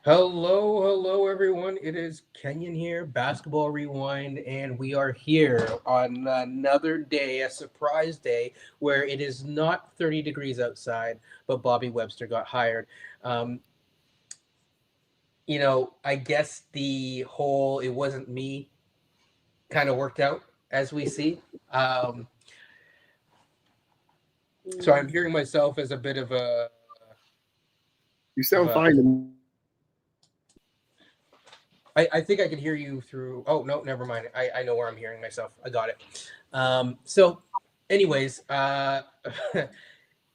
Hello, everyone. It is Kenyon here, Basketball Rewind, and we are here on another day, a surprise day, where it is not 30 degrees outside, but Bobby Webster got hired. Um, I guess the whole "it wasn't me" kind of worked out, as we see. Um, so I'm hearing myself as a bit of a You of sound a fine of to a. me. I think I can hear you through. Oh no, never mind. I know where I'm hearing myself. I got it. So, anyways,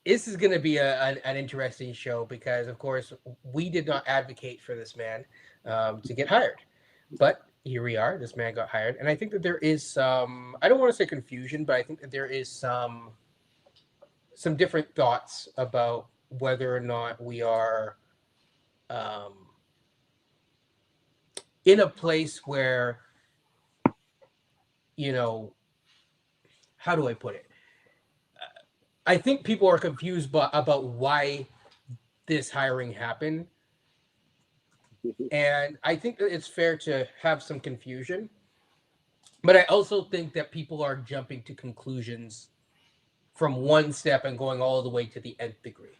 this is going to be an interesting show because, of course, we did not advocate for this man to get hired, but here we are. This man got hired, and I think that there is some. I don't want to say confusion, but I think that there is some different thoughts about whether or not we are um, in a place where you know how do I put it? I think people are confused about why this hiring happened. And I think that it's fair to have some confusion. But I also think that people are jumping to conclusions from one step and going all the way to the nth degree.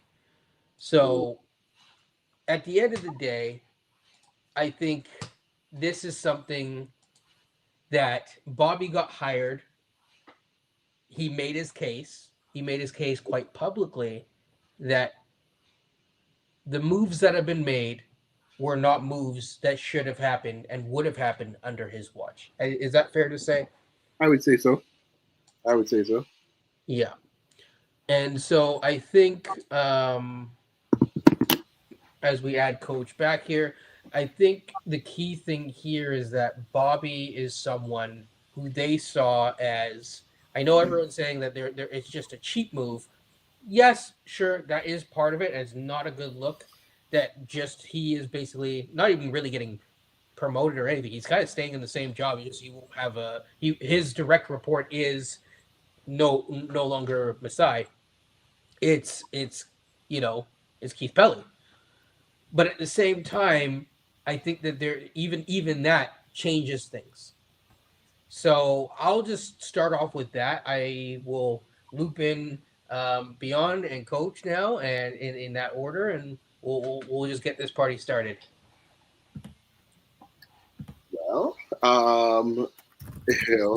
So at the end of the day, I think this is something that Bobby got hired. He made his case. He made his case quite publicly that the moves that have been made were not moves that should have happened and would have happened under his watch. Is that fair to say? I would say so. I would say so. Yeah. And so I think as we add coach back here, I think the key thing here is that Bobby is someone who they saw as. I know everyone's saying that it's just a cheap move. Yes, sure, that is part of it, and it's not a good look. That just he is basically not even really getting promoted or anything. He's kind of staying in the same job. He won't have his direct report is no longer Masai. It's you know it's Keith Pelly. But at the same time, I think that there even that changes things. So I'll just start off with that. I will loop in Beyond and Coach now, and in that order, and we'll just get this party started. Well,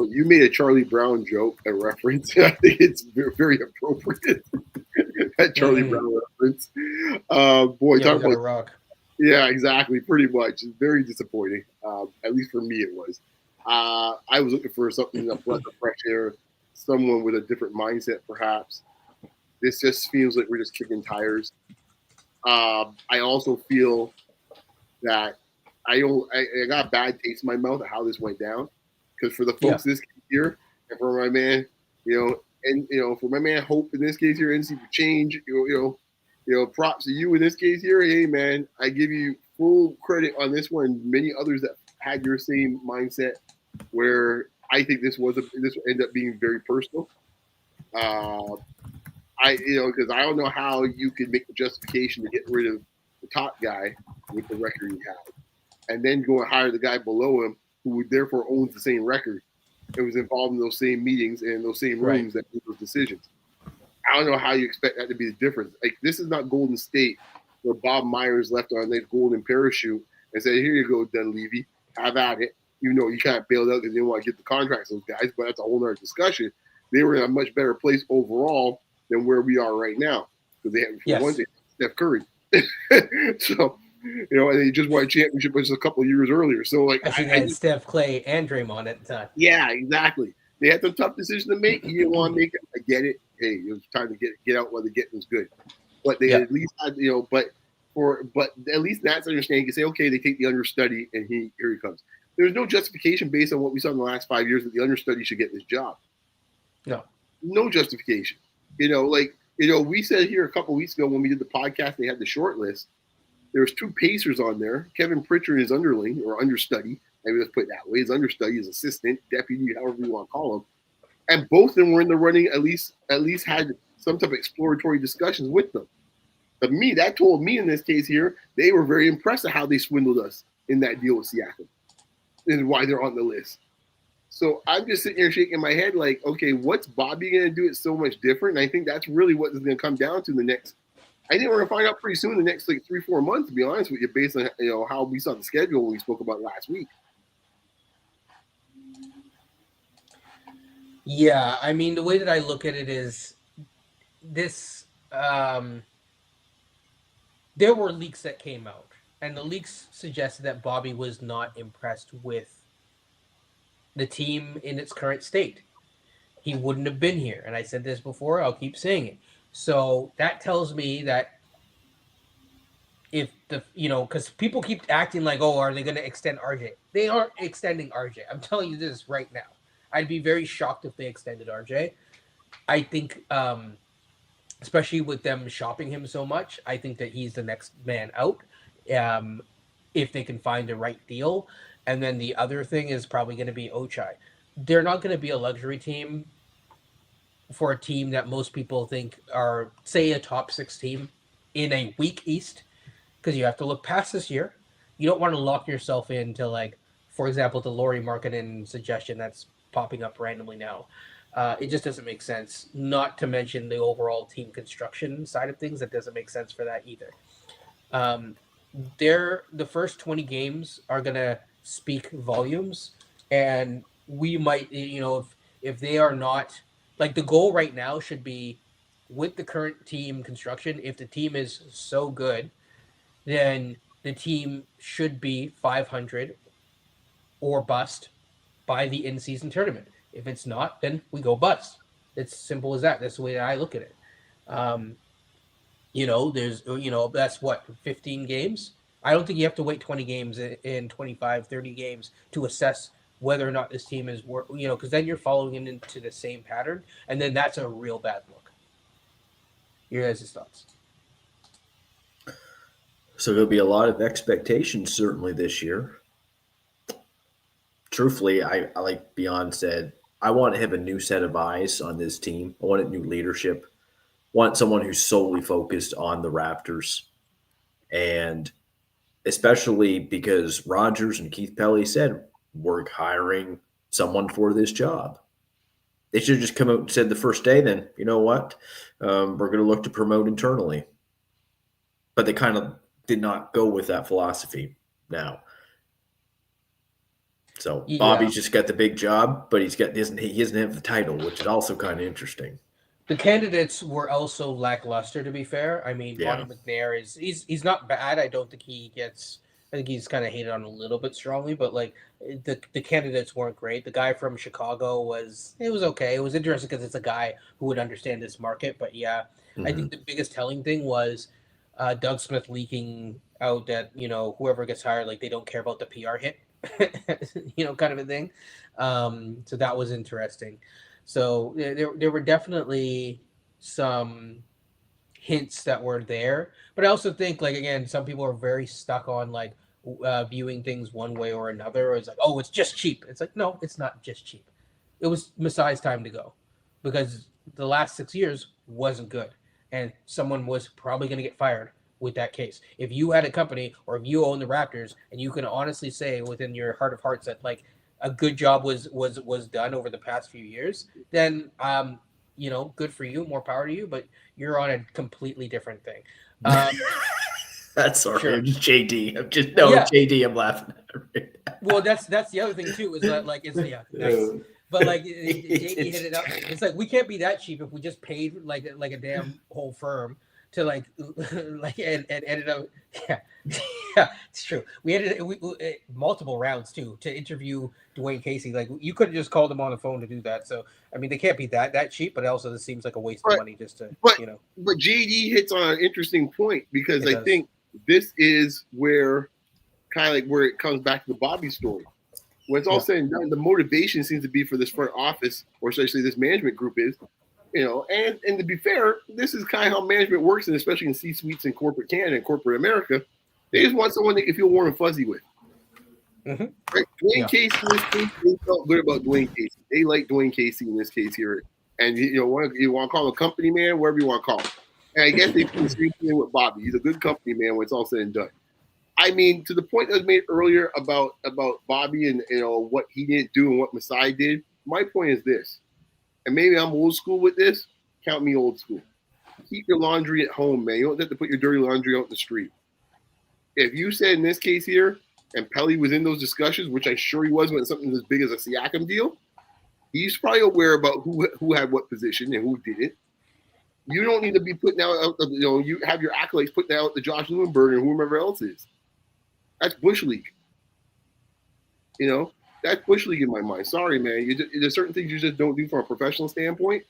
you made a Charlie Brown joke, a reference. I think it's very appropriate. That Charlie Mm, Brown reference. Boy, yeah, we talk got about a rock. yeah, exactly. Pretty much. It's very disappointing. At least for me, it was. I was looking for something a breath of fresh air, someone with a different mindset, perhaps. This just feels like we're just kicking tires. I also feel that I got a bad taste in my mouth of how this went down. Because for the Yeah. folks this case here, and for my man, for my man Hope in this case here, NC for change, props to you in this case here. Hey man, I give you full credit on this one. Many others that had your same mindset, where I think this will end up being very personal. Uh, because I don't know how you could make the justification to get rid of the top guy with the record he had and then go and hire the guy below him who therefore owns the same record and was involved in those same meetings and those same Right. rooms that made those decisions. I don't know how you expect that to be the difference. Like this is not Golden State where Bob Myers left on that golden parachute and said, "Here you go, Dunleavy, have at it." You know, you kind of bailed out because they didn't want to get the contracts those guys, but that's a whole other discussion. They were in a much better place overall than where we are right now because they had, for one Yes. thing, Steph Curry. So and they just won a championship just a couple of years earlier. So like Actually, they I had just Steph, Clay, and Draymond at the time. yeah, exactly. They had some tough decisions to make. He didn't want to make it. I get it. Hey, it was time to get out while the getting was good. But they Yeah. at least had but at least that's understanding. You can say okay, they take the understudy and here he comes. There's no justification based on what we saw in the last 5 years that the understudy should get this job. No. No justification. We said here a couple of weeks ago when we did the podcast, they had the short list. There's two Pacers on there. Kevin Pritchard, his underling or understudy. Maybe let's put it that way. His understudy, his assistant, deputy, however you want to call him. And both of them were in the running. At least had some type of exploratory discussions with them. But that told me in this case here, they were very impressed at how they swindled us in that deal with Seattle, and why they're on the list. So I'm just sitting here shaking my head like, okay, what's Bobby going to do? It's so much different. And I think that's really what is going to come down to the next. I think we're going to find out pretty soon, the next like 3-4 months, to be honest with you, based on how we saw the schedule when we spoke about last week. Yeah, I mean, the way that I look at it is this. There were leaks that came out, and the leaks suggested that Bobby was not impressed with the team in its current state. He wouldn't have been here. And I said this before, I'll keep saying it. So that tells me that if because people keep acting like, oh, are they going to extend RJ? They aren't extending RJ. I'm telling you this right now. I'd be very shocked if they extended RJ. I think, especially with them shopping him so much, I think that he's the next man out if they can find the right deal. And then the other thing is probably going to be Ochai. They're not going to be a luxury team for a team that most people think are, say, a top 6 team in a weak East, because you have to look past this year. You don't want to lock yourself into, like, for example, the Lauri Markkanen suggestion that's popping up randomly now. It just doesn't make sense. Not to mention the overall team construction side of things, that doesn't make sense for that either. The first 20 games are gonna speak volumes, and we might, if they are not, like, the goal right now should be, with the current team construction, if the team is so good, then the team should be 500 or bust by the in-season tournament. If it's not, then we go bust. It's simple as that. That's the way that I look at it. There's, that's what, 15 games? I don't think you have to wait 20 games in 25, 30 games to assess whether or not this team is, because then you're following into the same pattern, and then that's a real bad look. Your guys' thoughts? So there'll be a lot of expectations certainly this year. Truthfully, I like Beyond said, I want to have a new set of eyes on this team. I want a new leadership. I want someone who's solely focused on the Raptors. And especially because Rogers and Keith Pelley said, we're hiring someone for this job. They should have just come out and said the first day, then, you know what? We're going to look to promote internally. But they kind of did not go with that philosophy now. So yeah. Bobby's just got the big job, but he doesn't have the title, which is also kind of interesting. The candidates were also lackluster, to be fair. I mean, yeah. Bonnie McNair he's not bad. I don't think he gets. I think he's kind of hated on a little bit strongly, but like the candidates weren't great. The guy from Chicago was okay. It was interesting because it's a guy who would understand this market. But yeah, I think the biggest telling thing was Doug Smith leaking out that whoever gets hired, like, they don't care about the PR hit. Kind of a thing. So that was interesting. So there were definitely some hints that were there, but I also think, like, again, some people are very stuck on like viewing things one way or another. Or it's like, oh, it's just cheap. It's like, no, it's not just cheap. It was Masai's time to go, because the last 6 years wasn't good, and someone was probably going to get fired with that case. If you had a company, or if you own the Raptors, and you can honestly say within your heart of hearts that like a good job was done over the past few years, then good for you, more power to you, but you're on a completely different thing. That's all right. JD. JD, I'm laughing at. Well, that's the other thing too, is that like it's nice. But like JD hit it up. It's like, we can't be that cheap if we just paid like a damn whole firm to like and ended up it's true. We had multiple rounds too to interview Dwayne Casey. Like, you could have just called him on the phone to do that. So I mean, they can't be that cheap, but also this seems like a waste of money just to But JD hits on an interesting point, because I think this is where kind of like where it comes back to the Bobby story. When it's all said and done, the motivation seems to be for this front office, or especially this management group, is and to be fair, this is kind of how management works, and especially in C-suites in corporate Canada and corporate America, they just want someone they can feel warm and fuzzy with. Mm-hmm. Right? Dwayne Casey, in this case, they felt good about Dwayne Casey. They like Dwayne Casey in this case here, and you want to call him a company man, whatever you want to call him. And I guess they do the same thing with Bobby. He's a good company man when it's all said and done. I mean, to the point that was made earlier about Bobby and what he didn't do and what Masai did. My point is this, and maybe I'm old school with this. Count me old school. Keep your laundry at home, man. You don't have to put your dirty laundry out in the street. If you said in this case here, and Pelly was in those discussions, which I'm sure he was when something as big as a Siakam deal, he's probably aware about who had what position and who didn't. You don't need to be putting out, you have your accolades putting out the Josh Lewinberg and whomever else is. That's Bush League. That's Bush League in my mind. Sorry, man. There's certain things you just don't do from a professional standpoint.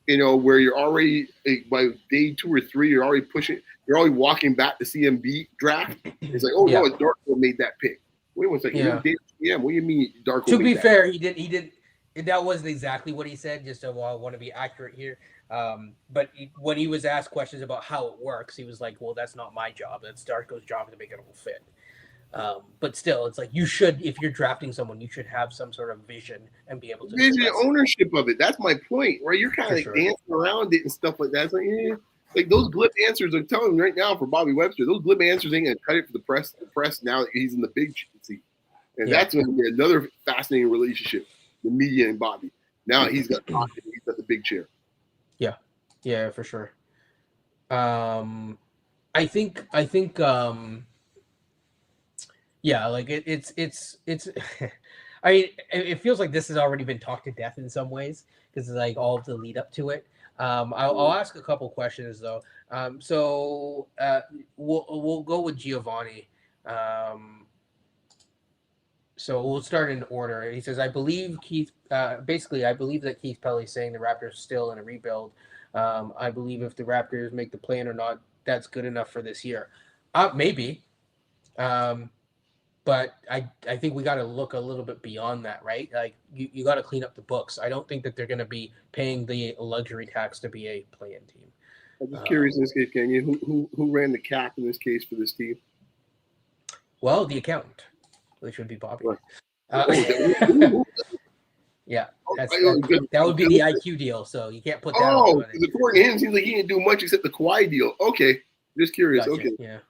Where you're already by day 2 or 3, you're already pushing, you're already walking back the CMB draft. It's like, no, it's Darko made that pick. Wait 1 second. Yeah. What do you mean Darko? To be fair, he did. That wasn't exactly what he said. Just I want to be accurate here. But when he was asked questions about how it works, he was like, "Well, that's not my job. That's Darko's job to make it all fit." But still, it's like you should, if you're drafting someone, you should have some sort of vision and be able to vision ownership of it. That's my point, right? You're kind of dancing around it and stuff like that. It's like, like those glib answers. I'm telling you right now for Bobby Webster, those glib answers ain't gonna cut it for the press. The press now that he's in the big seat, and that's going to be another fascinating relationship, the media and Bobby. Now he's got the big chair. Yeah, for sure. I think. Yeah, like it's. I mean, it feels like this has already been talked to death in some ways because it's like all of the lead up to it. I'll ask a couple questions though. So we'll go with Giovanni. So we'll start in order. He says, I believe Keith. Basically, I believe that Keith Pelly's saying the Raptors are still in a rebuild. I believe if the Raptors make the plan or not, that's good enough for this year. Maybe. But I think we got to look a little bit beyond that, right? Like you got to clean up the books. I don't think that they're going to be paying the luxury tax to be a play-in team. I'm just curious in this case, Kenyon, who ran the cap in this case for this team? Well, the accountant, which would be Bobby. Right. Yeah, that would be the IQ deal. So you can't put that. According to him, seems like he didn't do much except the Kawhi deal. Okay, just curious. Gotcha. Okay,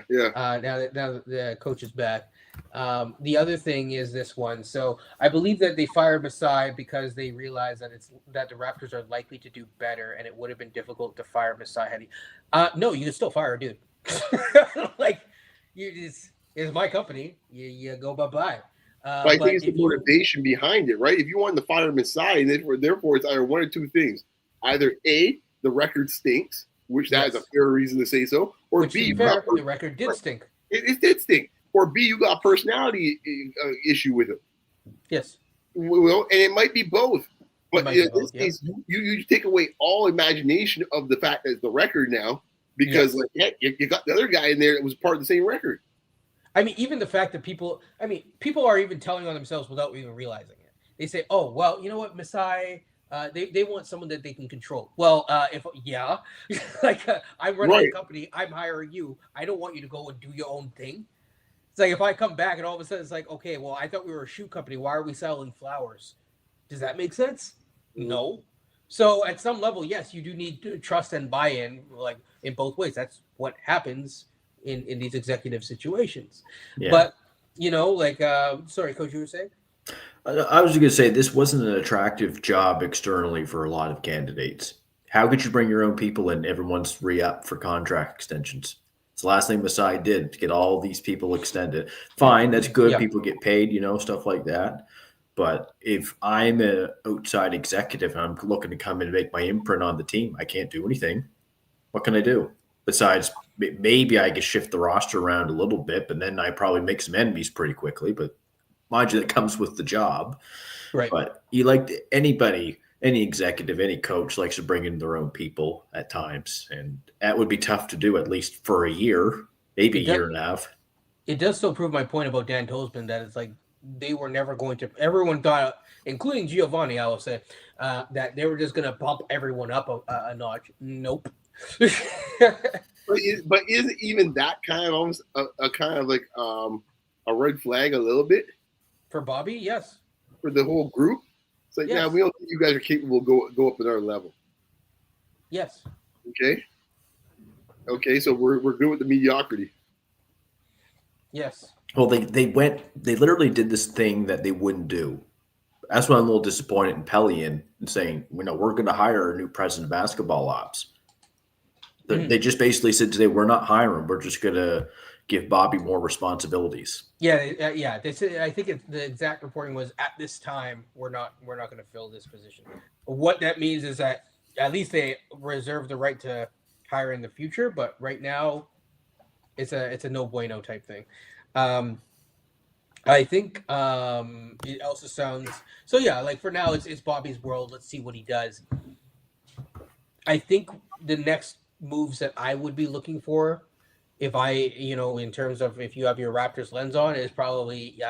yeah. Now that the coach is back. The other thing is this one. So I believe that they fired Masai because they realized that the Raptors are likely to do better, and it would have been difficult to fire Masai. No, you can still fire a dude. Like it's my company. You go bye. But I think it's the motivation behind it, right? If you wanted to fire Masai, therefore it's either one or two things: either A, the record stinks, which that is a fair reason to say so, or which B, the record did stink. It did stink. Or B, you got a personality issue with him. Yes. Well, and it might be both. But in this case, you take away all imagination of the fact that it's the record now because you got the other guy in there that was part of the same record. I mean, even the fact that people are even telling on themselves without even realizing it. They say, oh, well, you know what, Masai, they want someone that they can control. Well, I'm running a company, I'm hiring you. I don't want you to go and do your own thing. It's like if I come back and all of a sudden it's like, okay, well, I thought we were a shoe company. Why are we selling flowers? Does that make sense? Mm-hmm. No. So at some level, yes, you do need to trust and buy-in, like in both ways. That's what happens in these executive situations. Yeah. But, sorry, Coach, you were saying? I was going to say this wasn't an attractive job externally for a lot of candidates. How could you bring your own people in? Everyone's re-up for contract extensions. It's the last thing Masai did to get all these people extended. Fine, that's good. Yeah. People get paid, stuff like that. But if I'm an outside executive and I'm looking to come in and make my imprint on the team, I can't do anything. What can I do? Besides, maybe I could shift the roster around a little bit, but then I probably make some enemies pretty quickly. But mind you, that comes with the job. Right. But any executive, any coach likes to bring in their own people at times. And that would be tough to do at least for a year, maybe a year and a half. It does still prove my point about Dan Tolzman that it's like they were never going to – everyone thought, including Giovanni, I will say, that they were just going to bump everyone up a notch. Nope. But isn't even that kind of almost a kind of like a red flag a little bit? For Bobby, yes. For the whole group? It's like, we don't think you guys are capable of go up another level. Yes. Okay. Okay, so we're good with the mediocrity. Yes. Well, they literally did this thing that they wouldn't do. That's why I'm a little disappointed in Pelian and saying, we're going to hire a new president of basketball ops. They just basically said today, we're not hiring. We're just going to give Bobby more responsibilities. Yeah, yeah. I think the exact reporting was at this time we're not going to fill this position. What that means is that at least they reserve the right to hire in the future, but right now it's a no bueno type thing. I think it also sounds so. Yeah, like for now it's Bobby's world. Let's see what he does. I think the next moves that I would be looking for, if I, in terms of if you have your Raptors lens on, is probably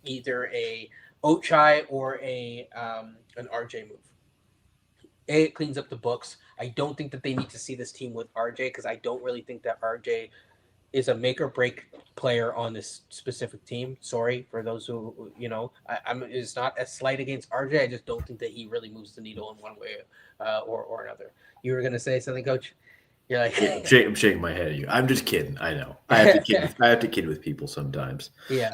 either a Ochai or an RJ move. It cleans up the books. I don't think that they need to see this team with RJ because I don't really think that RJ is a make or break player on this specific team. Sorry for those who I'm. It's not a slight against RJ. I just don't think that he really moves the needle in one way or another. You were gonna say something, Coach? You're like, I'm shaking my head at you. I'm just kidding. I know. I have to kid with people sometimes. Yeah.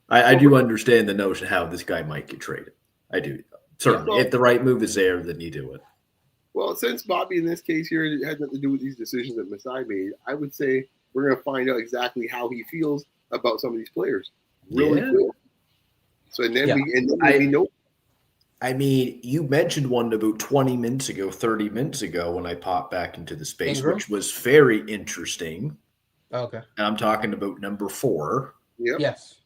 I do understand the notion how this guy might get traded. I do. Certainly. Yeah, if the right move is there, then you do it. Well, since Bobby in this case here it had nothing to do with these decisions that Masai made, I would say we're going to find out exactly how he feels about some of these players. Really quick. So and then we know. I mean, you mentioned one about 20 minutes ago, 30 minutes ago when I popped back into the space, Ingram? which was very interesting. Okay. And I'm talking about number 4. Yep. Yes.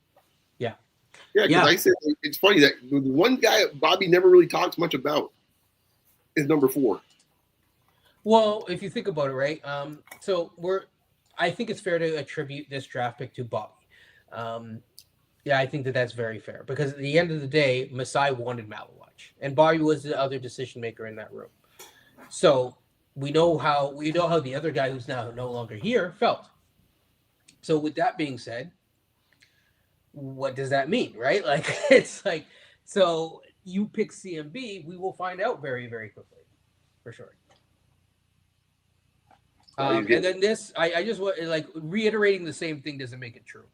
Yeah, because I said it's funny that the one guy Bobby never really talks much about is number 4. Well, if you think about it, right? I think it's fair to attribute this draft pick to Bobby. Yeah, I think that's very fair because at the end of the day, Masai wanted Malawach, and Bobby was the other decision maker in that room. So we know how the other guy who's now no longer here felt. So with that being said, what does that mean, right? Like it's like, so you pick CMB, we will find out very, very quickly, for sure. And then this, I just want like reiterating the same thing doesn't make it true.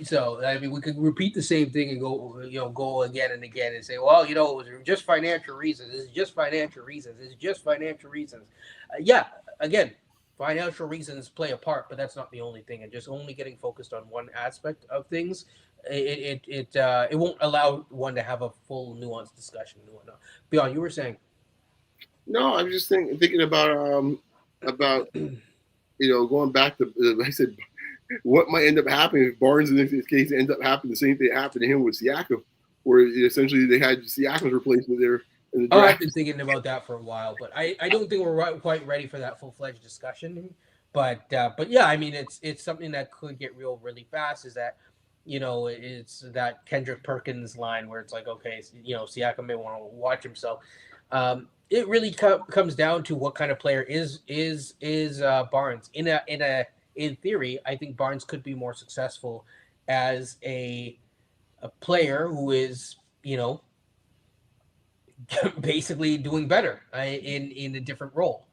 So I mean, we could repeat the same thing and go again and again and say, well, it was just financial reasons. It's just financial reasons. It's just financial reasons. Yeah, again, financial reasons play a part, but that's not the only thing. And just only getting focused on one aspect of things, it won't allow one to have a full nuanced discussion and whatnot. Beyond, you were saying. No, I'm just thinking about going back to I said what might end up happening if Barnes in this case ends up happening the same thing that happened to him with Siakam, where essentially they had Siakam's replacement there in the draft. I've been thinking about that for a while, but I don't think we're quite ready for that full-fledged discussion. But yeah, I mean it's something that could get real really fast. Is that it's that Kendrick Perkins line where it's like, okay, Siakam may want to watch himself. It really comes down to what kind of player is Barnes. In theory, I think Barnes could be more successful as a player who is basically doing better in a different role,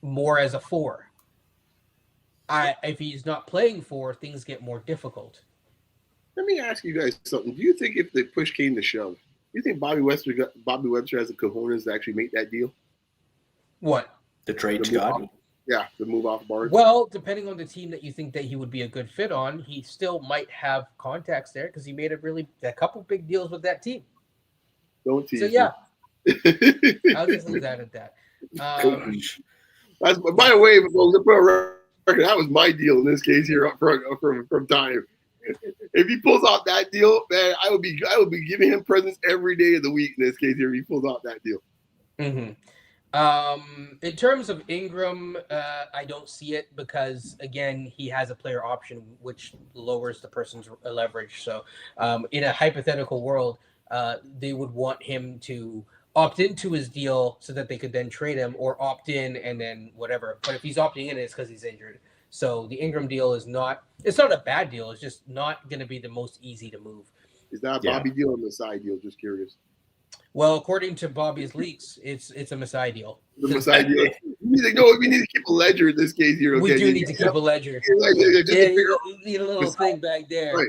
more as a 4. If he's not playing 4, things get more difficult. Let me ask you guys something. Do you think if the push came to shove, do you think Bobby Webster has the cojones to actually make that deal? What? The trade Scott? Yeah, the move off Barnes. Well, depending on the team that you think that he would be a good fit on, he still might have contacts there because he made a couple big deals with that team. Don't tease. So yeah, I'll just leave that at that. By the way, to put a record, that was my deal in this case here up front from time. If he pulls off that deal, man, I would be giving him presents every day of the week in this case here. If he pulls off that deal. Mm-hmm. In terms of Ingram, I don't see it because again, he has a player option which lowers the person's leverage. So, in a hypothetical world, they would want him to opt into his deal so that they could then trade him, or opt in and then whatever. But if he's opting in, it's because he's injured. So the Ingram deal it's not a bad deal. It's just not going to be the most easy to move. Is that a Bobby deal or a Masai deal? Just curious. Well, according to Bobby's leaks, it's a Masai deal. The Masai deal. we need to keep a ledger in this case here. We Okay? do need to keep a ledger. You need a little thing back there. Right.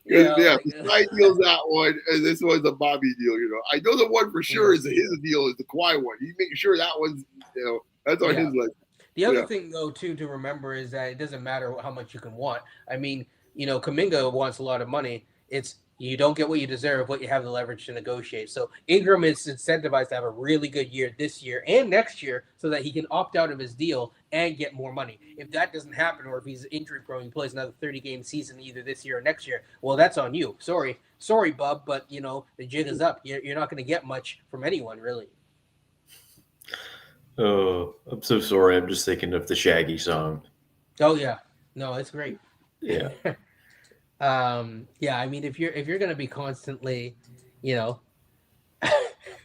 Yeah, Masai deals that one, and this one's a Bobby deal. I know the one for sure is his deal is the Kawhi one. You make sure that one's that's on his list. The other thing though too to remember is that it doesn't matter how much you can want. I mean, Kuminga wants a lot of money. It's you don't get what you deserve, but you have the leverage to negotiate. So Ingram is incentivized to have a really good year this year and next year so that he can opt out of his deal and get more money. If that doesn't happen, or if he's injury prone, he plays another 30-game season either this year or next year, well, that's on you. Sorry, bub, but the jig is up. You're not going to get much from anyone, really. Oh, I'm so sorry. I'm just thinking of the Shaggy song. Oh yeah, no, it's great. Yeah. I mean, if you're going to be constantly, yeah,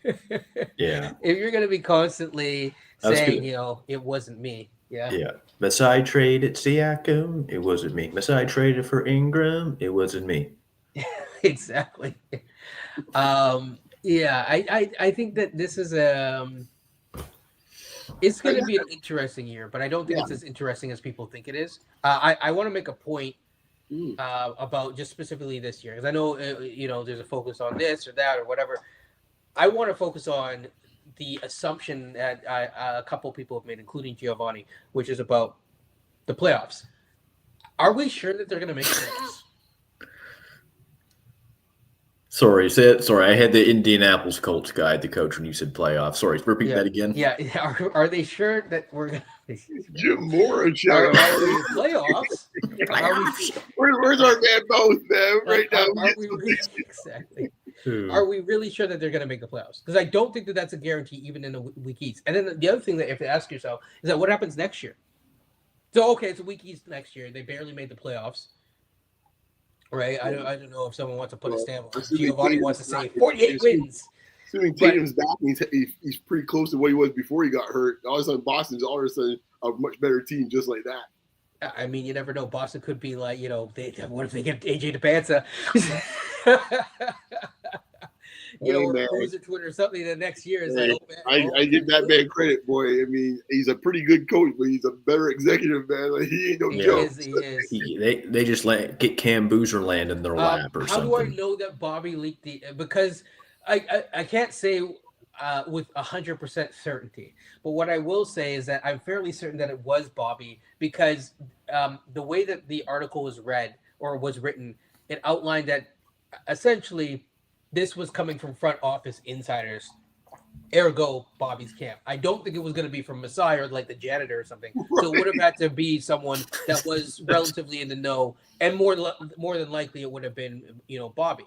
if you're going to be constantly saying, it wasn't me. Yeah. Yeah. Masai traded Siakam. It wasn't me. Masai traded for Ingram. It wasn't me. Exactly. I think that this is it's going to be an interesting year, but I don't think it's as interesting as people think it is. I want to make a point about just specifically this year, because I know there's a focus on this or that or whatever. I want to focus on the assumption that a couple people have made, including Giovanni, which is about the playoffs. Are we sure that they're going to make the playoffs? Sorry, I had the Indianapolis Colts guy, the coach, when you said playoffs. Sorry, repeat that again. Yeah, are they sure that we're going to Jim Moore and are the playoffs? Where's our man both, man? Right now. Exactly. Are we really sure that they're going to make the playoffs? Because I don't think that that's a guarantee even in the week East. And then the other thing that you have to ask yourself is that what happens next year? So, okay, it's a week East next year. They barely made the playoffs. Right? I don't know if someone wants to put a stamp on it. Giovanni wants to say 48 wins. Assuming Tatum's back, he's pretty close to what he was before he got hurt. All of a sudden, Boston's all of a sudden a much better team just like that. I mean, you never know. Boston could be like, what if they get AJ DePanza? Or post a Twitter or something the next year. Is I give that man credit, boy. I mean, he's a pretty good coach, but he's a better executive, man. Like, he ain't no joke. He is. They just get Cam Boozer land in their lap or something. How do I know that Bobby leaked because I can't say with 100% certainty, but what I will say is that I'm fairly certain that it was Bobby because the way that the article was read or was written, it outlined that essentially this was coming from front office insiders, ergo Bobby's camp. I don't think it was going to be from Masai or like the janitor or something. So it would have had to be someone that was relatively in the know, and more than likely it would have been Bobby.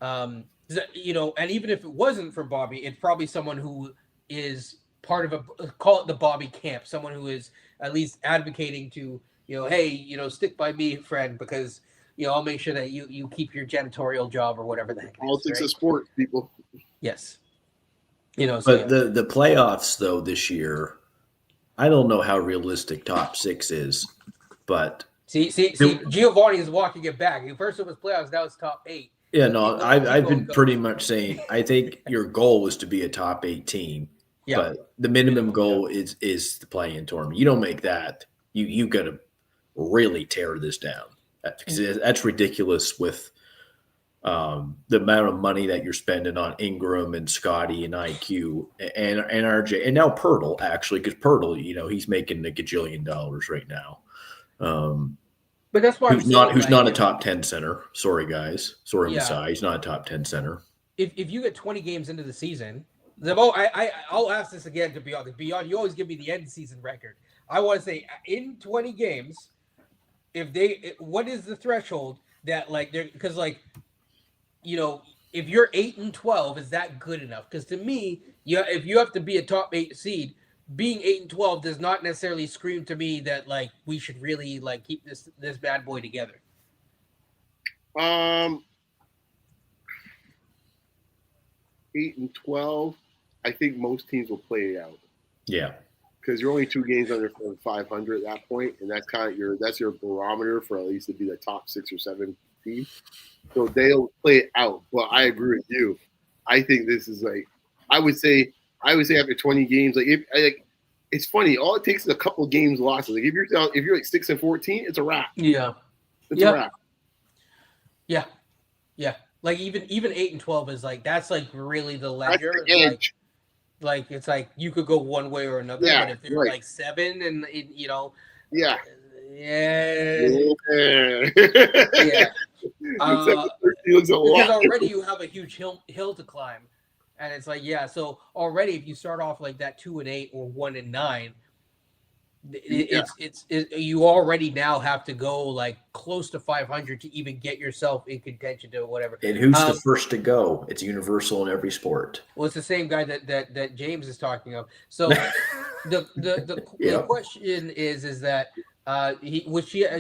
And even if it wasn't from Bobby, it's probably someone who is part of call it the Bobby camp, someone who is at least advocating to hey, stick by me, friend, because I'll make sure that you keep your janitorial job or whatever the heck. Politics of sport, people. Yes. But the playoffs though this year, I don't know how realistic top 6 is, but see, Giovanni is walking it back. First it was playoffs, now it's top 8. Yeah, no, I've been pretty much saying I think your goal is to be a top 8 team. Yeah. But the minimum goal is the play-in tournament. You don't make that, you got to really tear this down. Because that's ridiculous with the amount of money that you're spending on Ingram and Scotty and IQ and RJ and now Pirtle, actually, because Pirtle, he's making a gajillion dollars right now. But that's why who's not a top 10 center. Sorry, guys. Sorry, Masai. He's not a top 10 center. If you get 20 games into the season, I'll ask this again to Beyond. Beyond, you always give me the end season record. I want to say in 20 games. What is the threshold that because if you're 8-12, is that good enough? Because to me, if you have to be a top 8 seed, being 8-12 does not necessarily scream to me that we should really keep this bad boy together. 8-12, I think most teams will play it out. Yeah. Because you're only 2 games under 500 at that point, and that's kind of your barometer for at least to be the top 6 or 7 team. So they'll play it out. But I agree with you. I think this is I would say after 20 games, if it's funny. All it takes is a couple of games losses. Like if you're like 6-14, it's a wrap. Yeah. It's a wrap. Yeah. Yeah. Like even 8-12 is like that's like really the That's ledger. the edge. Like it's like you could go one way or another, Yeah, but if they're right. like 7 and you know, Yeah. yeah. Looks a lot Because already you have a huge hill to climb, and it's like so already if you start off like that 2-8 or 1-9, it's you already now have to go like close to 500 to even get yourself in contention to whatever. And who's the first to go? It's universal in every sport. Well, it's the same guy that James is talking of. So the question is that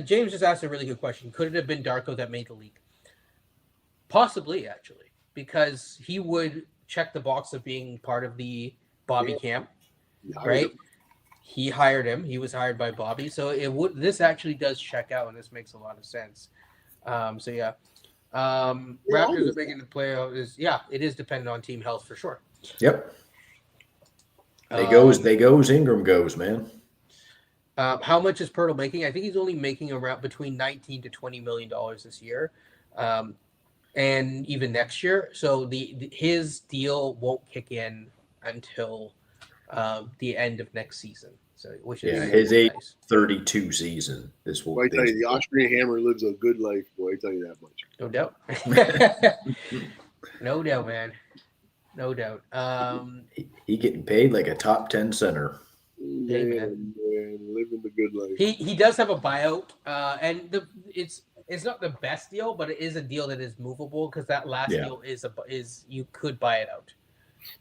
James just asked a really good question. Could it have been Darko that made the league? Possibly, actually, because he would check the box of being part of the Bobby camp, right? He hired him. He was hired by Bobby, so this actually does check out, and this makes a lot of sense. Raptors are making the playoffs. It is dependent on team health for sure. Yep. They goes. Ingram goes, man. How much is Pirtle making? I think he's only making around between $19 to $20 million this year, and even next year. So his deal won't kick in until the end of next season. So which is his age nice. 32 season. This will. Boy, I tell you, the Austrian Hammer lives a good life. Boy, I tell you that much. No doubt. No doubt, man. No doubt. He getting paid like a top 10 center. Man, living the good life. He does have a buyout, and it's not the best deal, but it is a deal that is movable because that last deal is you could buy it out.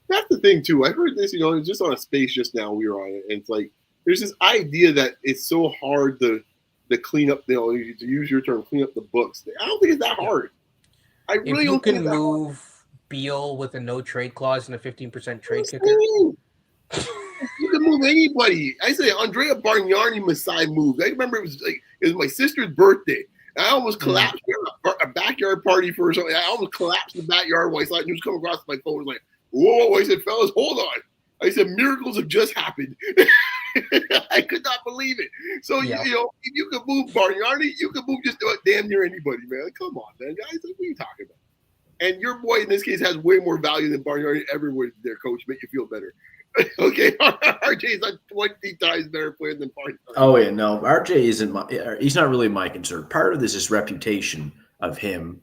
That's the thing too. I heard this, just on a space just now. We were on it, and it's like there's this idea that it's so hard to clean up. To use your term, clean up the books. I don't think it's that hard. I really don't think it's that hard. You can move Beal with a no trade clause and a 15% trade kicker. You can move anybody. I say Andrea Bargnani Masai moved. I remember it was my sister's birthday. I almost collapsed a backyard party for something. I almost collapsed in the backyard while I saw news come across my phone. I was like, whoa! I said, fellas, hold on. I said, miracles have just happened. I could not believe it. So if you could move Bargnani, you could move just about damn near anybody, man. Like, come on, man, guys. What are you talking about? And your boy in this case has way more value than Bargnani ever would. Their coach make you feel better. Okay, RJ is a 20 times better player than Bargnani. Oh yeah, no, RJ isn't. He's not really my concern. Part of this is reputation of him,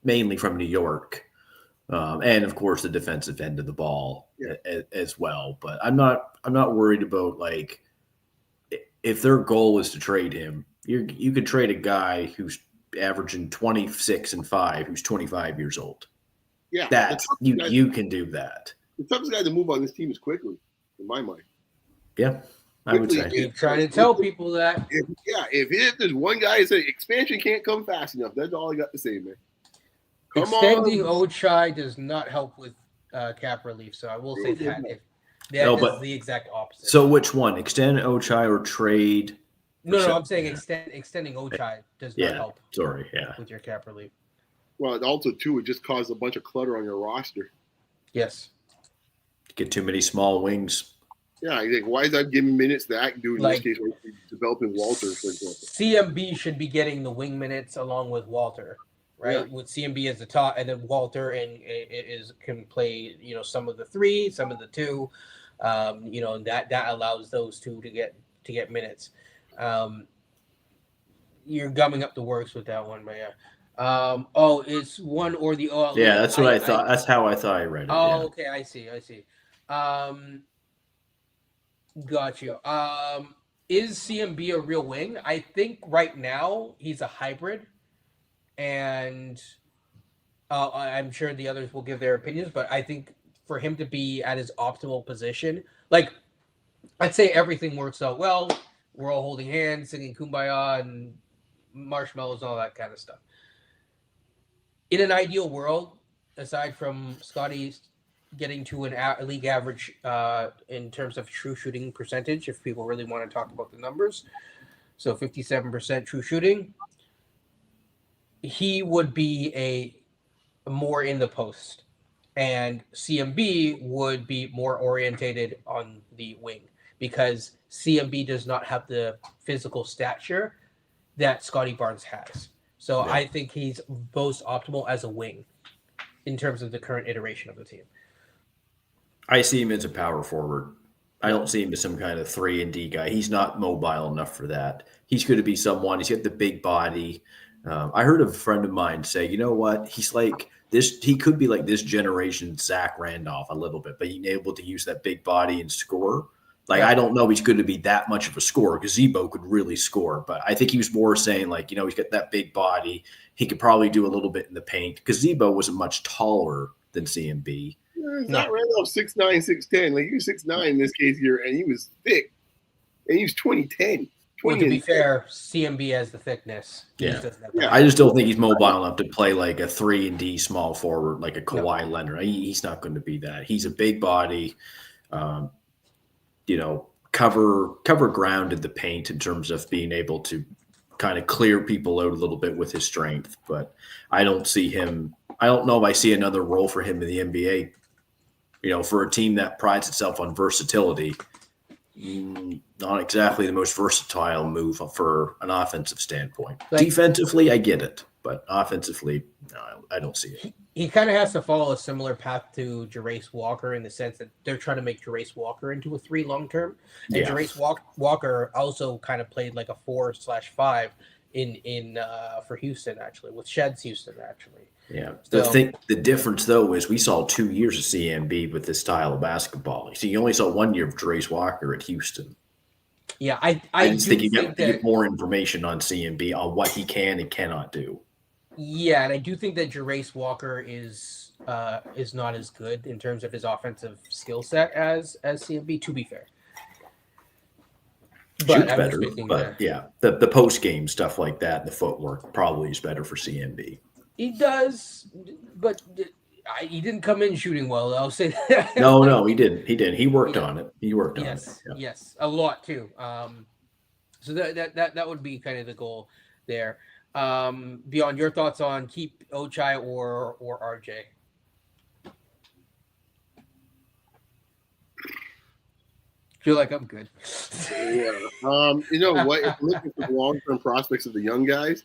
mainly from New York, and of course the defensive end of the ball as well. But I'm not worried about like if their goal is to trade him. You could trade a guy who's averaging 26 and 5, who's 25 years old. Yeah, that's you can do that. The toughest guy to move on this team is quickly, in my mind. Yeah, I would say. You're trying to tell people that. If there's one guy who says expansion can't come fast enough, that's all I got to say, man. Extending Ochai does not help with cap relief, so I will say that. That is the exact opposite. So which one? Extend Ochai or trade? No, I'm saying extending Ochai does not help. Sorry, with your cap relief. Well, also too, it just caused a bunch of clutter on your roster. Yes. Get too many small wings. Yeah, I think why is that giving minutes to that dude in this case where he's developing Walter, for example? CMB should be getting the wing minutes along with Walter, right? Yeah. With CMB as the top, and then Walter can play, some of the 3, some of the 2, that allows those 2 to get minutes. You're gumming up the works with that one, but yeah. It's one or the other. Yeah, that's what I thought. That's how I thought I read it. Oh, okay, I see. Got you. Is CMB a real wing? I think right now he's a hybrid, and I'm sure the others will give their opinions, but I think for him to be at his optimal position, like I'd say everything works out well. We're all holding hands, singing Kumbaya and marshmallows, all that kind of stuff. In an ideal world, aside from Scotty getting to a league average in terms of true shooting percentage, if people really want to talk about the numbers, so 57% true shooting, he would be a more in the post, and CMB would be more orientated on the wing. because CMB does not have the physical stature that Scotty Barnes has. So Yeah. I think he's most optimal as a wing in terms of the current iteration of the team. I see him as a power forward. I don't see him as some kind of 3-and-D guy. He's not mobile enough for that. He's going to be someone. He's got the big body. I heard a friend of mine say, you know what? He's like this. He could be like this generation Zach Randolph a little bit, but being able to use that big body and score. Like, Yeah. I don't know if he's going to be that much of a scorer because Zebo could really score. But I think he was more saying, like, you know, he's got that big body. He could probably do a little bit in the paint because Zebo wasn't much taller than CMB. Zach Randolph 6'9", 6'10". Like, he was 6'9" in this case here, and he was thick. And he was 2010. Well, to be fair, CMB has the thickness. Yeah. Yeah. I just don't think he's mobile enough to play like a 3-and-D small forward, like a Kawhi Leonard. He's not going to be that. He's a big body, you know, cover ground in the paint in terms of being able to kind of clear people out a little bit with his strength. But I don't see him. I don't know if I see another role for him in the NBA. You know, for a team that prides itself on versatility, not exactly the most versatile move for an offensive standpoint. Like, defensively, I get it, but offensively, no, I don't see it. He kind of has to follow a similar path to Jarace Walker in the sense that they're trying to make Jarace Walker into a 3 long term, and Yeah. Jarace Walker also kind of played like a 4/5 in for Houston actually with Shed's Houston actually. Yeah. So- The difference, though, is we saw 2 years of CMB with this style of basketball. So you only saw 1 year of Jarace Walker at Houston. Yeah, I just think you get more information on CMB on what he can and cannot do. Yeah, and I do think that Jarace Walker is not as good in terms of his offensive skill set as CMB. To be fair, Shoots I'm better, just making but yeah, the post game stuff like that, the footwork probably is better for CMB. he does, but he didn't come in shooting well. I'll say that. No, he didn't. He worked on it. He worked on it. Yeah. Yes, a lot too. So that would be kind of the goal there. Beyond your thoughts on keep Ochai or RJ? Feel like I'm good. Yeah. You know what? If you're looking for the long-term prospects of the young guys,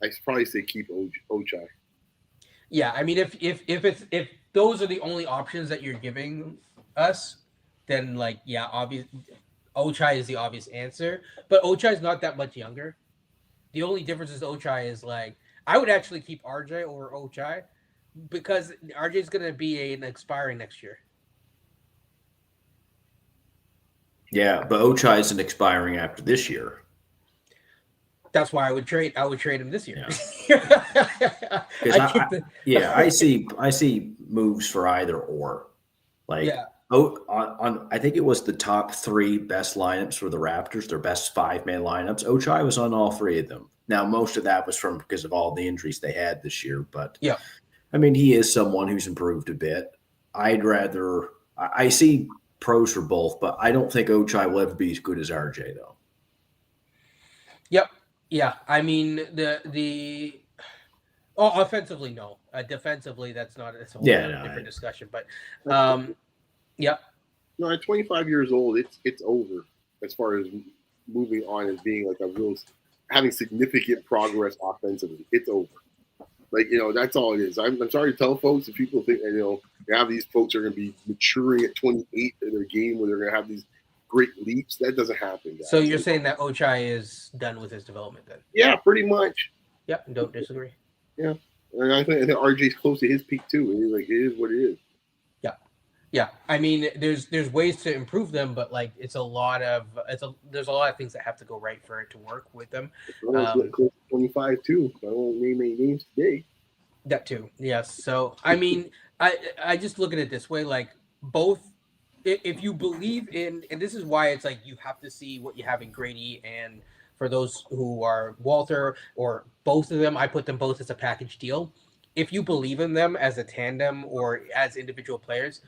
I'd probably say keep Ochai. Yeah, I mean, if those are the only options that you're giving us, then like obvious, Ochai is the obvious answer. But Ochai is not that much younger. The only difference is Ochai is like I would actually keep RJ over Ochai because RJ is going to be an expiring next year. Yeah, but Ochai isn't expiring after this year. That's why I would trade him this year. Yeah. I see moves for either or. Like I think it was the top 3 best lineups for the Raptors, their best 5-man lineups. Ochai was on all 3 of them. Now, most of that was because of all the injuries they had this year. But yeah, I mean, he is someone who's improved a bit. I see pros for both, but I don't think Ochai will ever be as good as RJ, though. Yep. Yeah. I mean, offensively, no. Defensively, that's not. It's a whole different discussion. But, yeah. No, at 25 years old, it's over as far as moving on as being like having significant progress offensively. It's over. Like, you know, that's all it is. I'm sorry to tell folks if people think, you know, they have these folks are going to be maturing at 28 in their game where they're going to have these great leaps. That doesn't happen, guys. So you're saying that Ochai is done with his development then? Yeah, pretty much. Yep, don't disagree. Yeah. And I think RJ's close to his peak too. It is what it is. Yeah. I mean, there's ways to improve them, but like there's a lot of things that have to go right for it to work with them. Close to 25 too. I won't name any names today. That too. Yes. So I mean, I just look at it this way, like both. If you believe in, and this is why it's like you have to see what you have in Grady, and for those who are Walter or both of them, I put them both as a package deal. If you believe in them as a tandem or as individual players,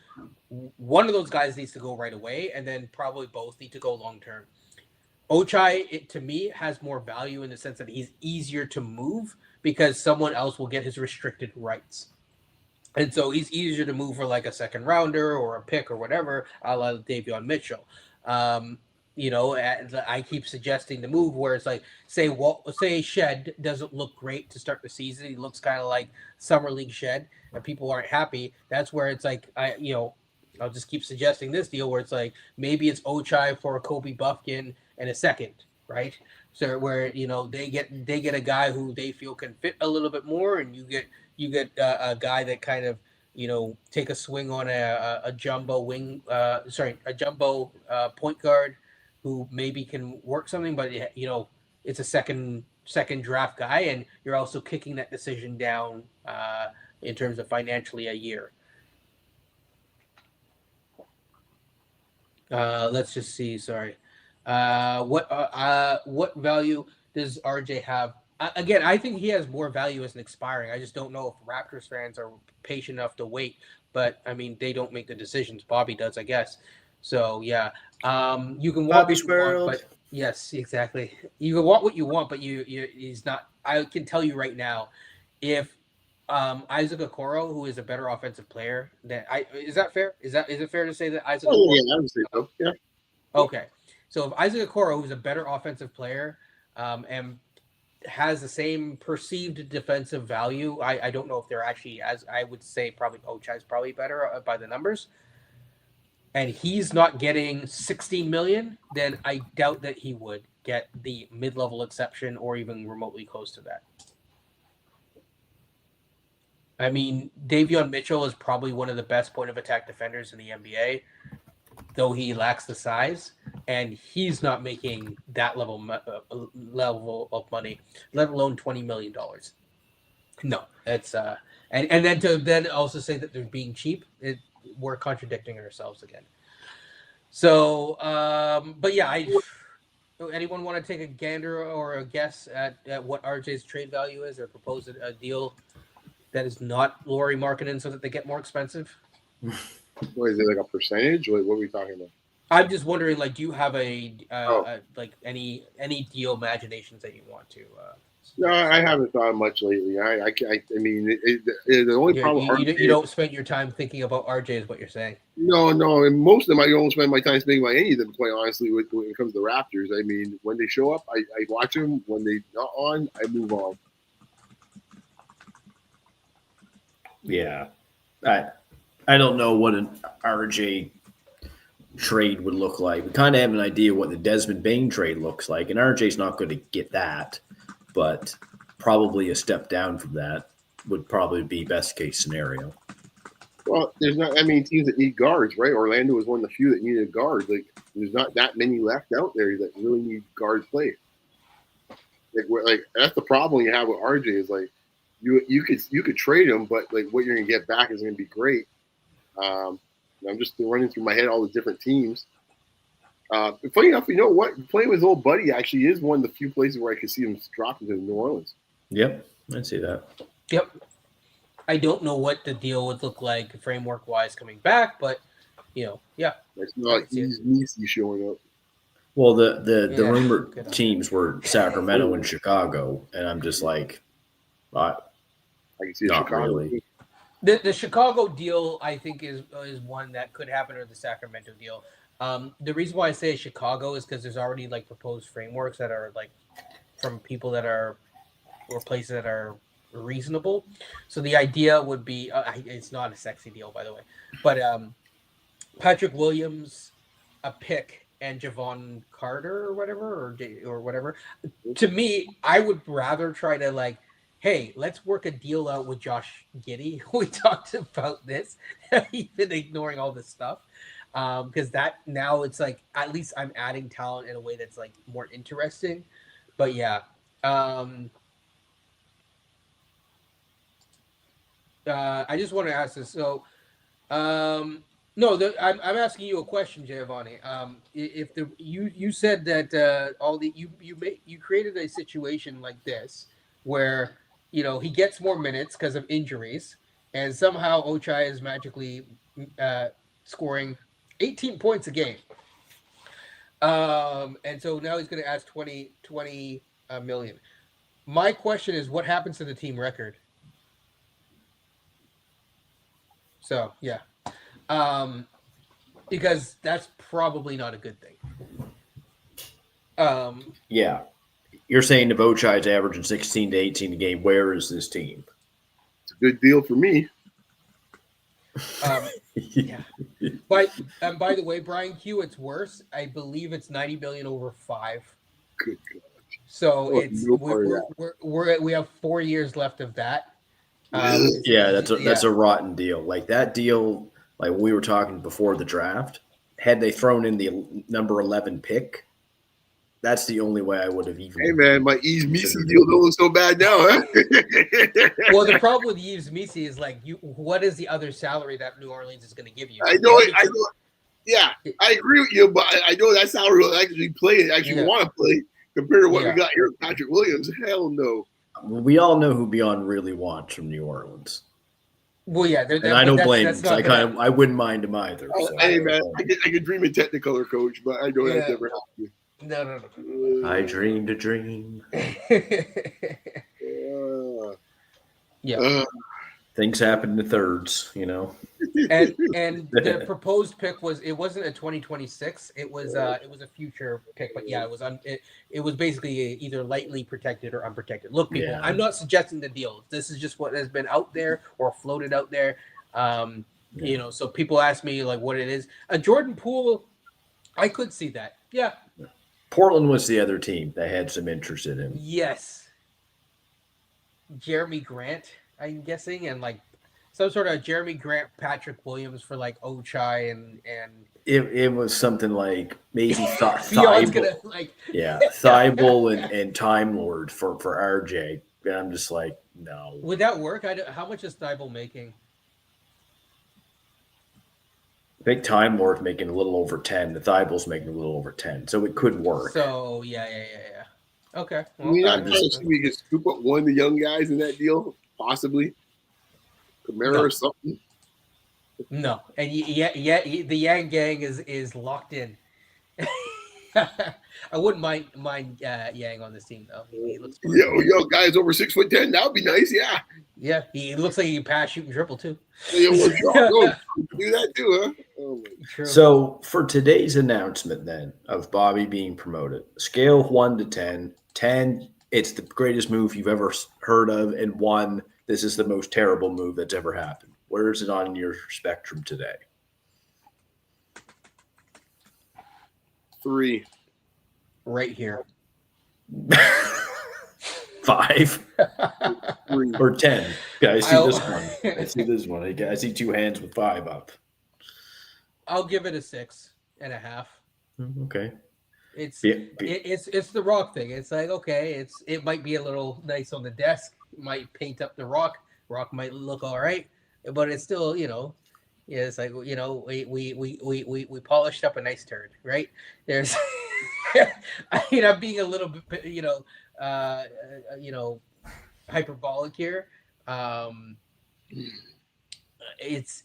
one of those guys needs to go right away, and then probably both need to go long term. Ochai, to me, has more value in the sense that he's easier to move because someone else will get his restricted rights. And so he's easier to move for like a second rounder or a pick or whatever, a la Davion Mitchell. I keep suggesting the move where it's like, say Shed doesn't look great to start the season. He looks kind of like summer league Shed, and people aren't happy. That's where it's like I'll just keep suggesting this deal where it's like maybe it's Ochai for a Kobe Buffkin and a second, right? So where they get a guy who they feel can fit a little bit more, and you get a guy that kind of take a swing on a jumbo a jumbo point guard who maybe can work something, but it's a second draft guy, and you're also kicking that decision down in terms of financially a year. Let's just see. Sorry. What value does RJ have? Again, I think he has more value as an expiring. I just don't know if Raptors fans are patient enough to wait. But I mean, they don't make the decisions. Bobby does, I guess. So yeah, you can want Bobby's what you want, world. but yes, exactly. You can want what you want, but he's not. I can tell you right now, if Isaac Okoro, who is a better offensive player is that fair? Is it fair to say that Isaac Oh Okoro? yeah, I would say so. Yeah. Okay, so if Isaac Okoro, who's a better offensive player, and has the same perceived defensive value, I don't know if they're actually, as I would say, probably Ochai's probably better by the numbers, and he's not getting 16 million, then I doubt that he would get the mid-level exception or even remotely close to that. I mean, Davion Mitchell is probably one of the best point of attack defenders in the NBA, though he lacks the size, and he's not making that level of money, let alone $20 million. No, it's and then to then also say that they're being cheap, we're contradicting ourselves again. So, but yeah, anyone want to take a gander or a guess at what RJ's trade value is, or propose a deal that is not Laurie Markkinen so that they get more expensive? What is it, like a percentage? What are we talking about? I'm just wondering, like, do you have like any deal imaginations that you want to? No, I haven't thought much lately. I mean, the only problem. You don't spend your time thinking about RJ, is what you're saying. No, and most of them I don't spend my time thinking about any of them. Quite honestly, when it comes to the Raptors, I mean, when they show up, I watch them. When they're not on, I move on. Yeah, I don't know what an RJ trade would look like. We kind of have an idea what the Desmond Bane trade looks like, and RJ's not going to get that, but probably a step down from that would probably be best case scenario. Well, there's not that many teams that need guards, right? Orlando was one of the few that needed guards. Like, there's not that many left out there that really need guard play. Like that's the problem you have with RJ is like you could trade him, but like what you're gonna get back is gonna be great. I'm just running through my head all the different teams. Funny enough, you know what? Playing with his old buddy actually is one of the few places where I could see him dropping to New Orleans. Yep, I'd see that. Yep. I don't know what the deal would look like framework-wise coming back, but yeah. It's not easy showing up. Well, the rumored teams were Sacramento and Chicago, and I'm just like, I can see not Chicago. really. The Chicago deal, I think, is one that could happen, or the Sacramento deal. The reason why I say Chicago is because there's already like proposed frameworks that are like from people that are or places that are reasonable. So the idea would be it's not a sexy deal, by the way, but Patrick Williams, a pick, and Javon Carter or whatever. To me, I would rather try to like, hey, let's work a deal out with Josh Giddey. We talked about this, even ignoring all this stuff. Because that now it's like at least I'm adding talent in a way that's like more interesting. But yeah. I just want to ask this. So, no, I'm asking you a question, Giovanni. If you said that you created a situation like this where he gets more minutes because of injuries, and somehow Ochai is magically scoring 18 points a game, and so now he's going to ask 20 million. My question is, what happens to the team record? So, yeah. Because that's probably not a good thing. Yeah. You're saying if Ochai's averaging 16 to 18 a game, where is this team? It's a good deal for me. Yeah. But by the way, Brian Q, it's worse. I believe it's 90 million over 5. Good God. So Oh, it's no part of we have 4 years left of that. that. Yeah, that's a rotten deal. Like that deal, like we were talking before the draft, had they thrown in the number 11 pick, that's the only way I would have even. Hey man, my Ease Misi considered deal it. don't look so bad now, huh? Well, the problem with Yves Misi is like what is the other salary that New Orleans is going to give you? I know it. I know. Yeah, I agree with you, but I know that salary will actually play and actually want to play compared to what we got here. Patrick Williams, hell no. We all know who Beyond really wants from New Orleans. Well, yeah, and I don't blame him. I wouldn't mind him either. So. Hey man, I could dream in Technicolor, Coach, but I know that's never happened. No. I dreamed a dream. Yeah. Things happen to thirds, you know. And the proposed pick wasn't a 2026. It was a future pick, but yeah, it was basically either lightly protected or unprotected. Look, people, I'm not suggesting the deal. This is just what has been out there or floated out there. You know, so people ask me like what it is. A Jordan Poole, I could see that. Yeah. Portland was the other team that had some interest in him. Yes. Jeremy Grant, I'm guessing, and like some sort of Jeremy Grant, Patrick Williams for like Ochai and it was something like maybe Thibault, like Thibault and Time Lord for RJ. And I'm just like, no. Would that work? How much is Thibault making? I think Time Lord's making a little over 10. The Thibault's making a little over 10, so it could work. So yeah. Okay. Well, we're not trying to see we can scoop up one of the young guys in that deal, possibly. Camara or something. No, and the Yang gang is locked in. I wouldn't mind Yang on this team though. He looks yo, guys over 6'10", that would be nice. Yeah. Yeah, he looks like he can pass, shoot, and dribble too. Do that too, huh? Oh, so for today's announcement then of Bobby being promoted, scale of 1 to 10, 10, it's the greatest move you've ever heard of, and 1, this is the most terrible move that's ever happened. Where is it on your spectrum today? 3. Right here. 5 or 10. I see this one. I see this one. I see 2 hands with 5 up. I'll give it a 6.5. Okay. It's the rock thing. It's like, okay, it might be a little nice on the desk. It might paint up the rock. Rock might look all right, but it's still, it's like, we polished up a nice turd, right? There's, I'm being a little bit, hyperbolic here. It's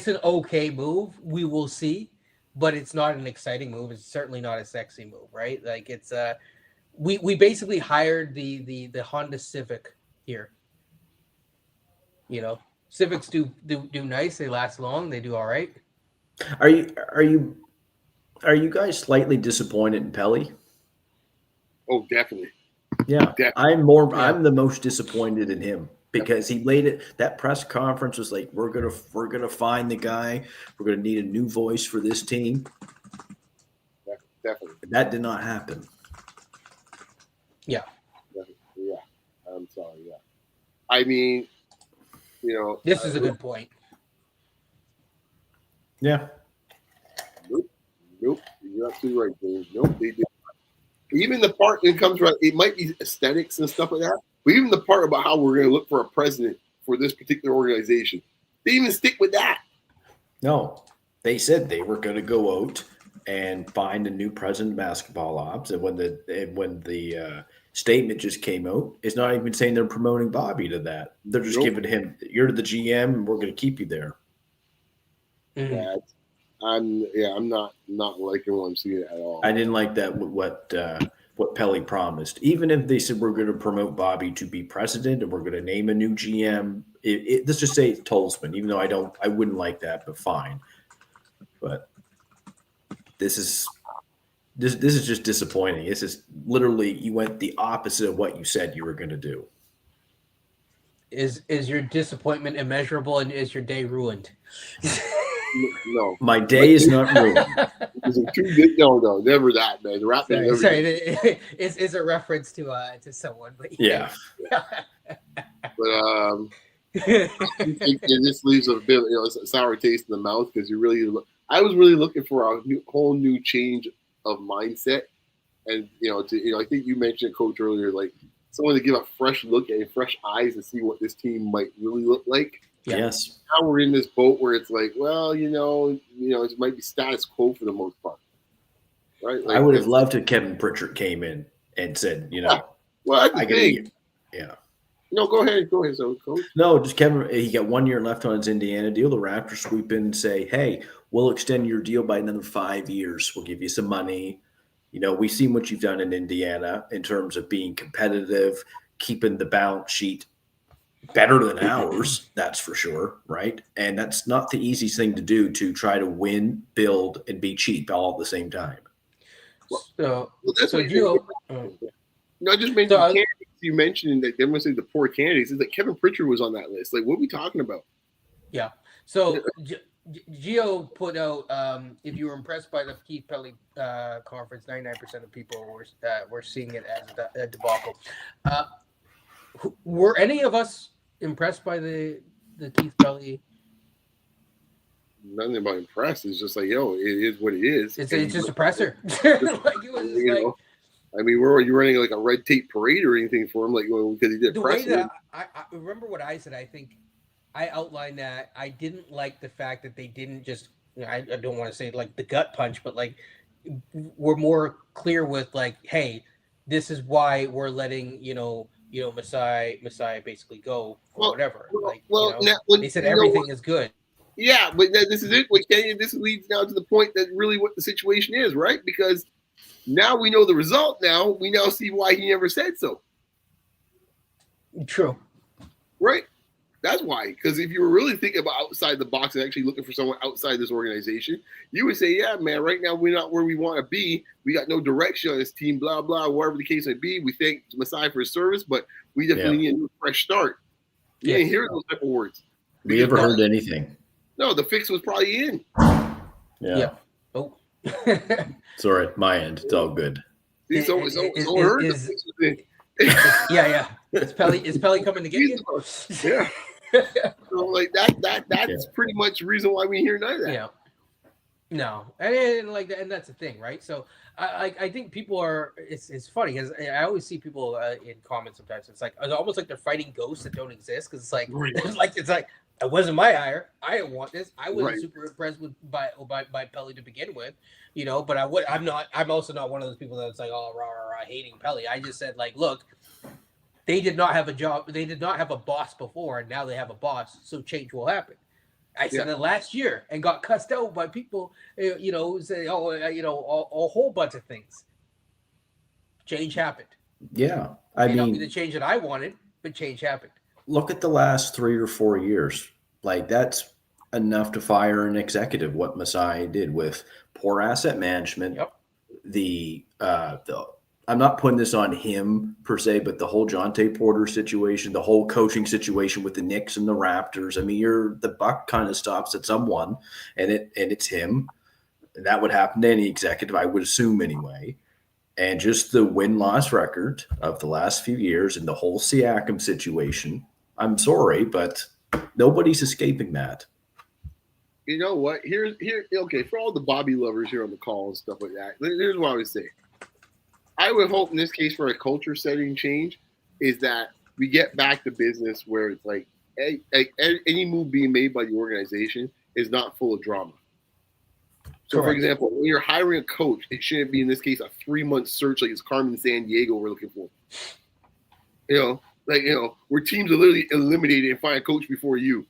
an okay move. We will see, but it's not an exciting move. It's certainly not a sexy move, right? Like it's we basically hired the Honda Civic here. Civics do nice. They last long. They do all right. Are you guys slightly disappointed in Pelly? Oh, definitely. Yeah, definitely. I'm the most disappointed in him because he laid it. That press conference was like, we're gonna find the guy. We're gonna need a new voice for this team. Definitely. That did not happen. Yeah. I'm sorry. Yeah. I mean, this is a good point. Yeah. Nope. You're absolutely right, James. Nope. They did. Even the part that comes right, it might be aesthetics and stuff like that, but even the part about how we're going to look for a president for this particular organization, they even stick with that. No, they said they were going to go out and find a new president of basketball ops, and when the statement just came out, it's not even saying they're promoting Bobby to that. They're just giving him, you're the GM, and we're going to keep you there. Mm-hmm. I'm not liking what I'm seeing at all. I didn't like that what Pelly promised. Even if they said we're going to promote Bobby to be president and we're going to name a new GM, let's just say it's Tolzman. Even though I wouldn't like that, but fine. But this is This is just disappointing. This is literally you went the opposite of what you said you were going to do. Is your disappointment immeasurable, and is your day ruined? No, My day is not ruined. No, never that, man. The Raptors. Sorry, it's a reference to someone, but Yeah. But I think this leaves a bit, a sour taste in the mouth because I was really looking for a whole new change of mindset, and I think you mentioned, Coach, earlier, like someone to give a fresh look and fresh eyes and see what this team might really look like. Yeah. Yes. Now we're in this boat where it's like, well, it might be status quo for the most part, right? Like, I would have loved if Kevin Pritchard came in and said, well, that's the thing. Yeah. No, go ahead, so Coach. No, just Kevin. He got 1 year left on his Indiana deal. The Raptors swoop in and say, "Hey, we'll extend your deal by another 5 years. We'll give you some money. We've seen what you've done in Indiana in terms of being competitive, keeping the balance sheet better than ours. That's for sure, right? And that's not the easiest thing to do, to try to win, build, and be cheap all at the same time." So that's what Gio. I just mentioned candidates. You mentioned that everyone said the poor candidates. It's like Kevin Pritchard was on that list. Like, what are we talking about? Yeah. So Gio put out, if you were impressed by the Keith Pelly conference, 99% of people were seeing it as a debacle. Were any of us impressed by the Keith Pelly? Nothing about impressed. It's just like, it is what it is. It's just a presser. I mean, were you running like a red tape parade or anything for him? Like, because he did the press. Way that I remember what I said. I think I outlined that I didn't like the fact that they didn't just. I don't want to say like the gut punch, but like we're more clear with like, hey, this is why we're letting Masai basically go or whatever. They said everything is good. Yeah, but this is it. This leads now to the point that really what the situation is, right? Because now we know the result. Now we see why he never said so. True. Right? That's why. Because if you were really thinking about outside the box and actually looking for someone outside this organization, you would say, yeah, man, right now we're not where we want to be. We got no direction on this team, blah, blah, whatever the case may be. We thank Masai for his service, but we definitely need a new fresh start. You didn't hear those type of words. We never heard anything. No, the fix was probably in. Yeah. Oh. Sorry, my end. It's all good. Yeah. Is Pelly coming to get you? Yeah. So like that's pretty much the reason why we hear none of that. Yeah. No, and like that, and that's the thing, right? So I think people are. It's funny because I always see people in comments sometimes. It's almost like they're fighting ghosts that don't exist because it's like it's like it wasn't my hire. I didn't want this. I wasn't super impressed by Pelly to begin with, But I'm also not one of those people that's like, oh, hating Pelly. I just said like, look, they did not have a job. They did not have a boss before, and now they have a boss. So change will happen. I said it last year and got cussed out by people, say, a whole bunch of things. Change happened. Yeah. I mean, not be the change that I wanted, but change happened. Look at the last 3 or 4 years. Like, that's enough to fire an executive, what Masai did with poor asset management. Yep. I'm not putting this on him per se, but the whole Jonte Porter situation, the whole coaching situation with the Knicks and the Raptors. I mean, the buck kind of stops at someone, and it's him. And that would happen to any executive, I would assume anyway. And just the win-loss record of the last few years and the whole Siakam situation. I'm sorry, but nobody's escaping that. You know what? Okay, for all the Bobby lovers here on the call and stuff like that, here's what I would say. I would hope in this case for a culture setting change is that we get back to business where it's like any move being made by the organization is not full of drama. So, correct. For example, when you're hiring a coach, it shouldn't be, in this case, a 3-month search like it's Carmen Sandiego we're looking for. Where teams are literally eliminated and find a coach before you,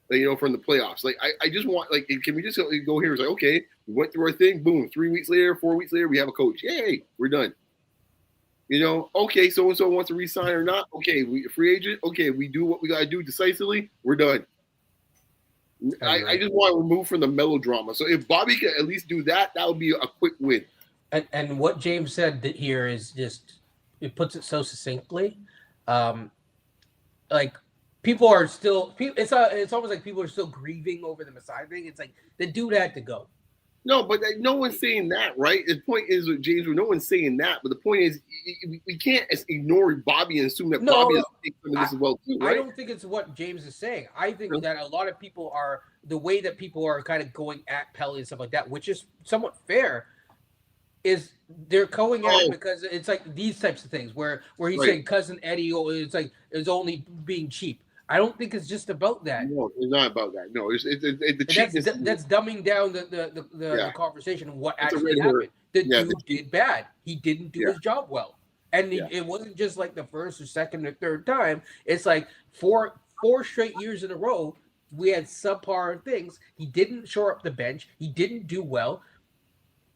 from the playoffs. Like, I just want, can we just go here? It's like, okay, we went through our thing, boom, 3 weeks later, 4 weeks later, we have a coach. Yay, we're done. Okay, so-and-so wants to resign or not. Okay, we free agent. Okay, we do what we got to do decisively. We're done. I just want to remove from the melodrama. So if Bobby can at least do that, that would be a quick win. And what James said here is just, it puts it so succinctly. Um, like people are still, it's almost like people are still grieving over the Masai thing. It's like the dude had to go. No, but no one's saying that, right? The point is, James, no one's saying that. But the point is, we can't ignore Bobby and assume that Bobby is taking some of this as well too, right? I don't think it's what James is saying. I think that a lot of people are, the way that people are kind of going at Pelly and stuff like that, which is somewhat fair, is they're going at it because it's like these types of things where he's saying cousin Eddie, it's like is only being cheap. I don't think it's just about that. No, it's not about that. No, it's the cheapness. That's dumbing down the conversation of what actually happened. The dude did bad. He didn't do his job well. And it wasn't just like the first or second or third time. It's like four straight years in a row, we had subpar things. He didn't shore up the bench. He didn't do well.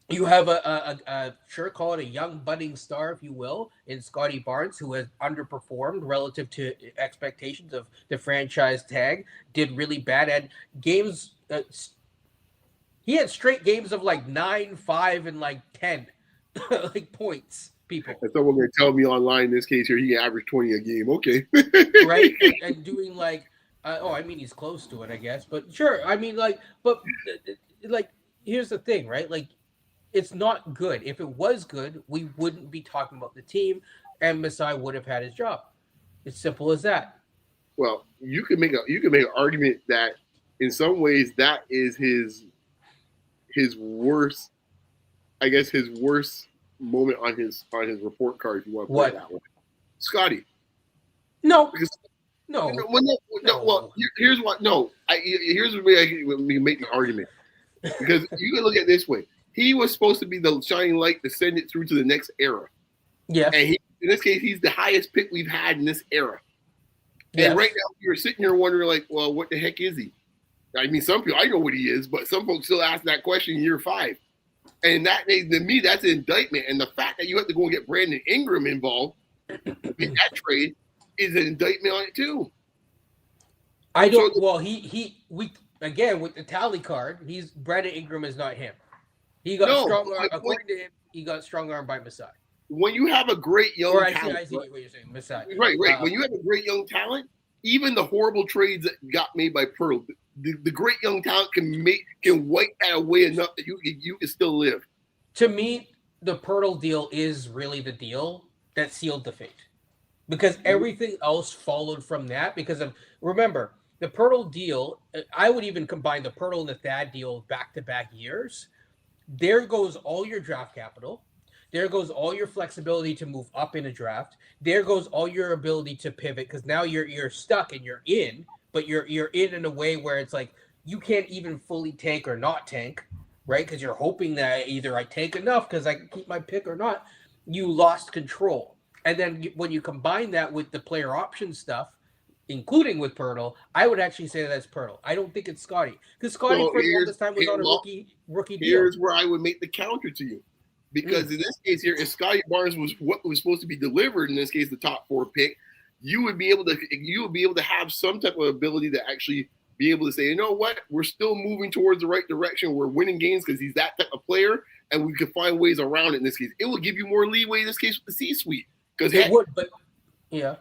You have a sure, call it a young budding star, if you will, in Scotty Barnes, who has underperformed relative to expectations of the franchise tag, did really bad at games. He had straight games of like 9, 5, and like 10 like points. People. And someone going to tell me online in this case here, he averaged 20 a game. Okay. Right. And doing like, I mean, he's close to it, I guess. But sure. I mean, like, but like, here's the thing, right? Like, it's not good. If it was good, we wouldn't be talking about the team, and Masai would have had his job. It's simple as that. Well, you can make an argument that in some ways that is his worst, I guess, his worst moment on his report card, if you want to put it that way. Scotty. No. Because, no. Well, here's what. No. Here's the way I can make the argument. Because you can look at it this way. He was supposed to be the shining light to send it through to the next era. Yeah. And in this case, he's the highest pick we've had in this era. Yes. And right now, you're sitting here wondering, like, well, what the heck is he? I mean, some people, I know what he is, but some folks still ask that question in year 5. And that, to me, that's an indictment. And the fact that you have to go and get Brandon Ingram involved in that trade is an indictment on it, too. I don't, we again, with the tally card, Brandon Ingram is not him. He got strong arm. According to him, he got strong arm by Masai. When you have a great young talent, I see what you're saying, Masai. Right. When you have a great young talent, even the horrible trades that got made by Pearl, the great young talent can wipe that away enough that you can still live. To me, the Pirtle deal is really the deal that sealed the fate, because everything else followed from that. Because of, remember, the Pirtle deal, I would even combine the Pirtle and the Thad deal back-to-back years. There goes all your draft capital. There goes all your flexibility to move up in a draft. There goes all your ability to pivot, because now you're stuck and you're in, but you're in a way where it's like you can't even fully tank or not tank, right? Because you're hoping that either I tank enough because I can keep my pick or not. You lost control. And then when you combine that with the player option stuff, including with Pirtle, I would actually say that's Pirtle. I don't think it's Scotty, because Scotty for the longest time was on a rookie deal. Here's where I would make the counter to you, because in this case here, if Scotty Barnes was what was supposed to be delivered, in this case the top 4 pick, you would be able to have some type of ability to actually be able to say, you know what, we're still moving towards the right direction. We're winning games because he's that type of player, and we can find ways around it. In this case, it will give you more leeway in this case with the C-suite, because it would, but yeah.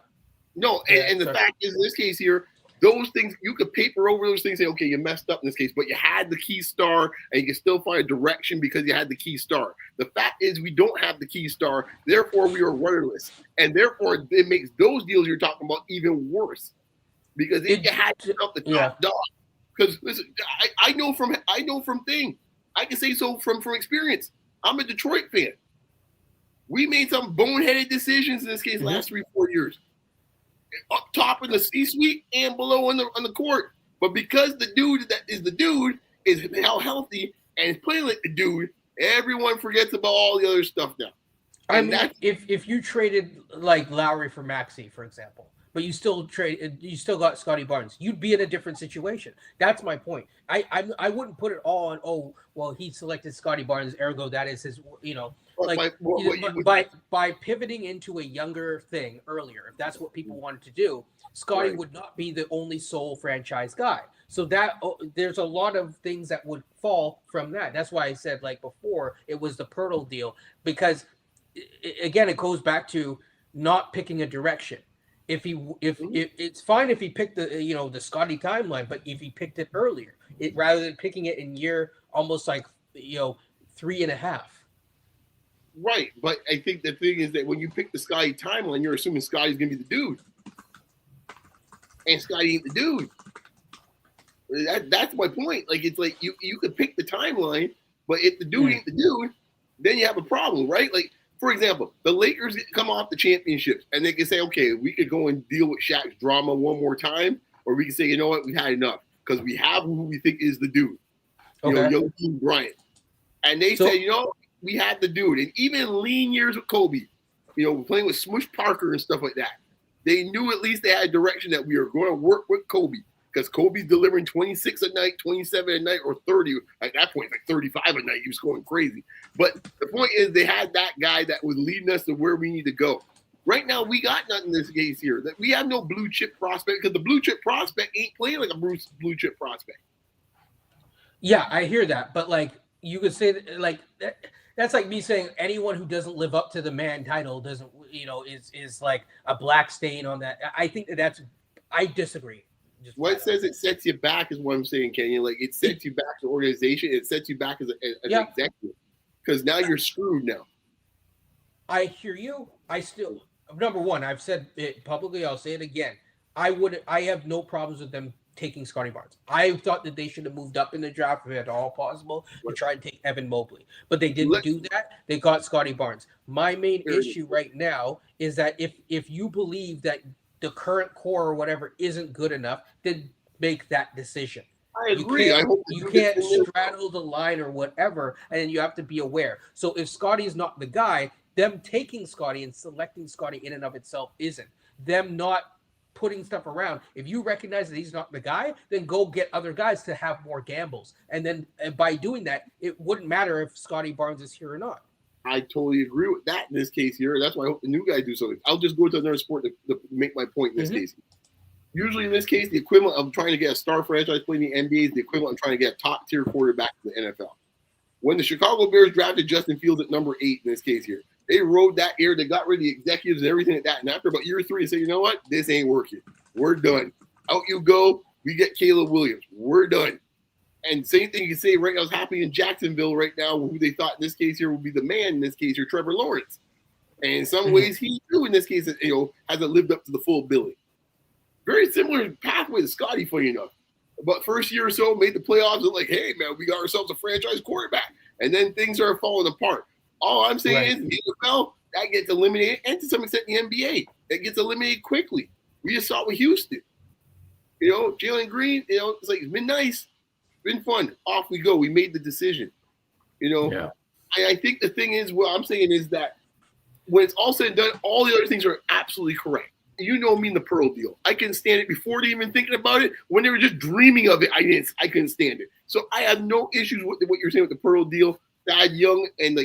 No, and the fact is, in this case here, those things, you could paper over those things and say, okay, you messed up in this case, but you had the key star, and you can still find a direction because you had the key star. The fact is, we don't have the key star, therefore we are rudderless. And therefore, it makes those deals you're talking about even worse. Because if you had to up the top dog, because listen, I know from thing. I can say so from experience. I'm a Detroit fan. We made some boneheaded decisions in this case last 3-4 years. Up top in the C-suite and below on the court, but because the dude that is the dude is now healthy and is playing like the dude, everyone forgets about all the other stuff now. And I mean, if you traded like Lowry for Maxey, for example, but you still got Scotty Barnes, you'd be in a different situation. That's my point. I wouldn't put it all on, oh well, he selected Scotty Barnes, ergo that is his by pivoting into a younger thing earlier, if that's what people wanted to do, Scotty would not be the only sole franchise guy. So that there's a lot of things that would fall from that. That's why I said, like before, it was the Pirtle deal, because again, it goes back to not picking a direction. If it's fine if he picked the Scotty timeline, but if he picked it earlier, rather than picking it in year almost like 3.5. Right, but I think the thing is that when you pick the Scotty timeline, you're assuming Scotty's gonna be the dude, and Scotty ain't the dude. That's my point. Like, it's like you could pick the timeline, but if the dude ain't the dude, then you have a problem, right? Like, for example, the Lakers come off the championships, and they can say, okay, we could go and deal with Shaq's drama one more time, or we can say, you know what, we've had enough because we have who we think is the dude, young Kobe Bryant, and they say, we had the dude, and even lean years with Kobe, playing with Smush Parker and stuff like that, they knew at least they had a direction that we were going to work with Kobe, because Kobe's delivering 26 a night, 27 a night, or 30. At that point, like 35 a night, he was going crazy. But the point is, they had that guy that was leading us to where we need to go. Right now, we got nothing in this case here. That we have no blue chip prospect, because the blue chip prospect ain't playing like a blue chip prospect. Yeah, I hear that, but like you could say that, like that's like me saying anyone who doesn't live up to the man title doesn't, is like a black stain on that. I think I disagree. What says it sets you back is what I'm saying, Kenyon. Like, it sets you back as an organization. It sets you back as an executive, because now you're screwed now. I hear you. Number one, I've said it publicly. I'll say it again. I have no problems with them taking Scotty Barnes. I thought that they should have moved up in the draft if at all possible to try and take Evan Mobley, but they didn't do that. They got Scotty Barnes. My main issue right now is that if you believe that the current core or whatever isn't good enough, then make that decision. I agree. You can't straddle the line or whatever, and you have to be aware. So if Scotty is not the guy, them taking Scotty and selecting Scotty in and of itself isn't. Them not putting stuff around. If you recognize that he's not the guy, then go get other guys to have more gambles. And then by doing that, it wouldn't matter if Scotty Barnes is here or not. I totally agree with that in this case here. That's why I hope the new guy do something. I'll just go to another sport to make my point in this case. Usually in this case, the equivalent of trying to get a star franchise playing in the NBA is the equivalent of trying to get a top-tier quarterback in the NFL. When the Chicago Bears drafted Justin Fields at number 8 in this case here, they rode that year. They got rid of the executives and everything like that. And after about year 3, they said, you know what? This ain't working. We're done. Out you go. We get Caleb Williams. We're done. And same thing you can say right now is happening in Jacksonville right now, who they thought in this case here would be the man in this case here, Trevor Lawrence. And in some ways, he too in this case, hasn't lived up to the full billing. Very similar pathway to Scotty, funny enough. But first year or so, made the playoffs, and like, hey man, we got ourselves a franchise quarterback. And then things are falling apart. All I'm saying is the NFL, that gets eliminated, and to some extent the NBA, that gets eliminated quickly. We just saw it with Houston. Jalen Green, it's like, it's been nice. Been fun. Off we go. We made the decision. I think the thing is, what I'm saying is that when it's all said and done, all the other things are absolutely correct. Me in the Pearl deal. I couldn't stand it before they even thinking about it. When they were just dreaming of it, I couldn't stand it. So I have no issues with what you're saying with the Pearl deal, Thad Young, and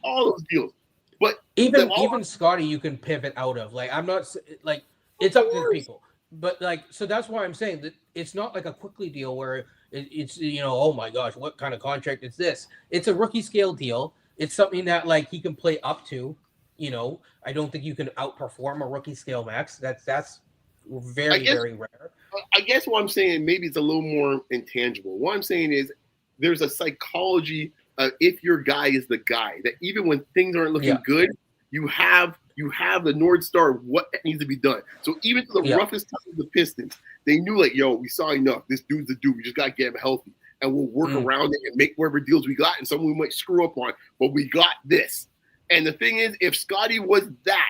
all those deals. But even Scotty, you can pivot out of. Like, I'm not like, it's up to the people. But like, so that's why I'm saying that it's not like a quickly deal where it's oh my gosh, what kind of contract is this? It's a rookie scale deal. It's something that like he can play up to. I don't think you can outperform a rookie scale max. That's very rare. I guess what I'm saying, maybe it's a little more intangible. What I'm saying is there's a psychology if your guy is the guy, that even when things aren't looking good, you have the North Star of what needs to be done. So even to the roughest time of the Pistons, they knew like, yo, we saw enough. This dude's the dude. We just got to get him healthy. And we'll work around it and make whatever deals we got. And some we might screw up on, but we got this. And the thing is, if Scotty was that,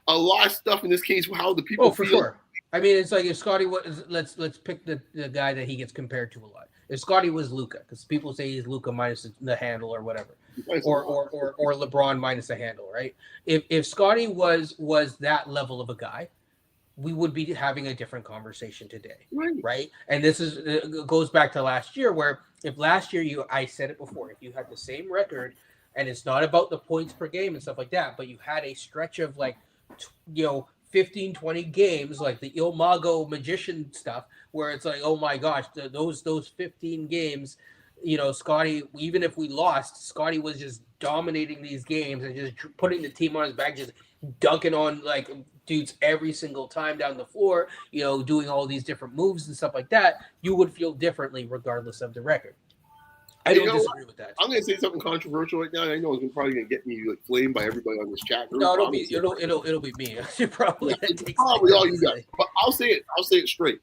a lot of stuff in this case, how the people for feel. Sure. I mean, it's like if Scotty was, let's pick the guy that he gets compared to a lot. If Scotty was Luka, because people say he's Luka minus the handle or whatever, or LeBron minus the handle, right? If Scotty was that level of a guy, we would be having a different conversation today, right? And this goes back to last year, where if last year I said it before, if you had the same record and it's not about the points per game and stuff like that, but you had a stretch of 15, 20 games, like the Il Mago magician stuff, where it's like, oh my gosh, those 15 games, Scotty, even if we lost, Scotty was just dominating these games and just putting the team on his back, just dunking on dudes every single time down the floor, doing all these different moves and stuff like that. You would feel differently regardless of the record. I don't disagree with that. I'm going to say something controversial right now. And I know it's probably going to get me flamed by everybody on this chat. No, it'll be me. Probably all you got. But I'll say it straight.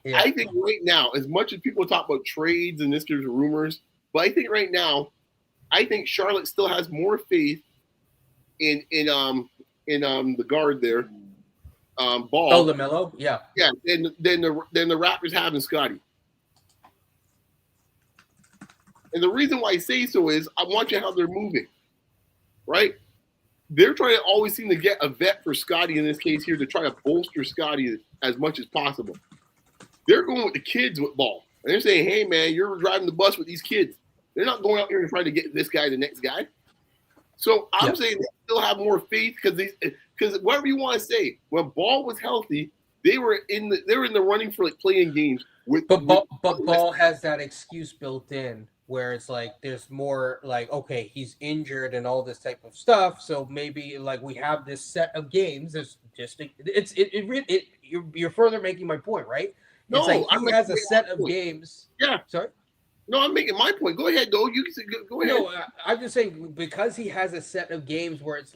Yeah. I think right now, as much as people talk about trades and there's rumors, but I think right now, Charlotte still has more faith in the guard there, Ball. Oh, LaMelo, yeah, than the Raptors have in Scotty. And the reason why I say so is I'm watching how they're moving, right? They're trying to always seem to get a vet for Scotty in this case here to try to bolster Scotty as much as possible. They're going with the kids with Ball. And they're saying, hey, man, you're driving the bus with these kids. They're not going out here and trying to get this guy the next guy. So I'm saying they still have more faith because whatever you want to say, when Ball was healthy, they were in the running for playing games. But Ball has that excuse built in, where it's there's more okay, he's injured and all this type of stuff, so maybe we have this set of games. It's just you're further making my point, right? No, he has a set of games. Yeah, sorry. No, I'm making my point. Go ahead, though. You can go ahead. No, I'm just saying because he has a set of games where it's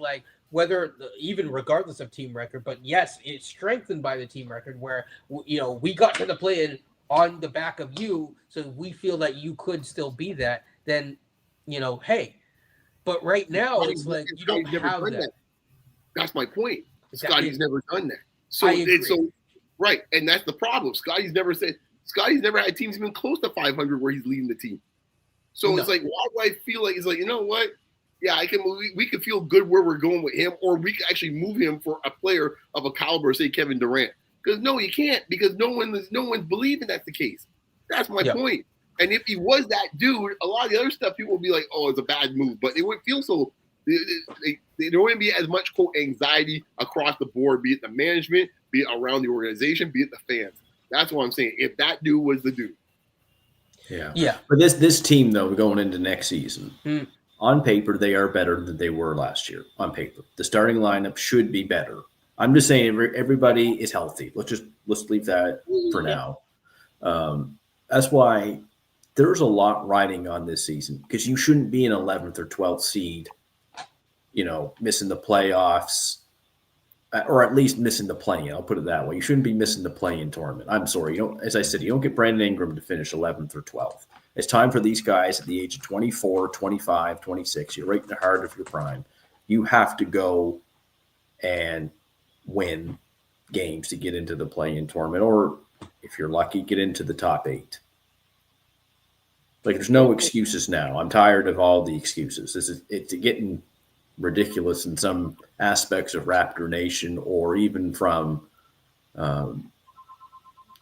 whether even regardless of team record, but yes, it's strengthened by the team record where we got to the play-in on the back of you, so we feel that you could still be that, then, hey. But right now, it's you don't have that. That's my point. Scotty's never done that. So right, and that's the problem. Scotty's never had teams even close to 500 where he's leading the team. So it's why do I feel it's you know what? Yeah, we could feel good where we're going with him, or we could actually move him for a player of a caliber, say Kevin Durant. Because no, you can't, because no one's believing that's the case. That's my point. And if he was that dude, a lot of the other stuff people would be like, oh, it's a bad move. But it would feel so there wouldn't be as much quote anxiety across the board, be it the management, be it around the organization, be it the fans. That's what I'm saying. If that dude was the dude. Yeah. But this team though, going into next season, on paper, they are better than they were last year. On paper. The starting lineup should be better. I'm just saying everybody is healthy. Let's leave that for now. That's why there's a lot riding on this season, because you shouldn't be an 11th or 12th seed, missing the playoffs, or at least missing the play-in. I'll put it that way. You shouldn't be missing the play-in tournament. I'm sorry. As I said, you don't get Brandon Ingram to finish 11th or 12th. It's time for these guys at the age of 24, 25, 26. You're right in the heart of your prime. You have to go and win games to get into the play-in tournament, or if you're lucky, get into the top 8. There's no excuses now. I'm tired of all the excuses. It's getting ridiculous in some aspects of Raptor Nation, or even from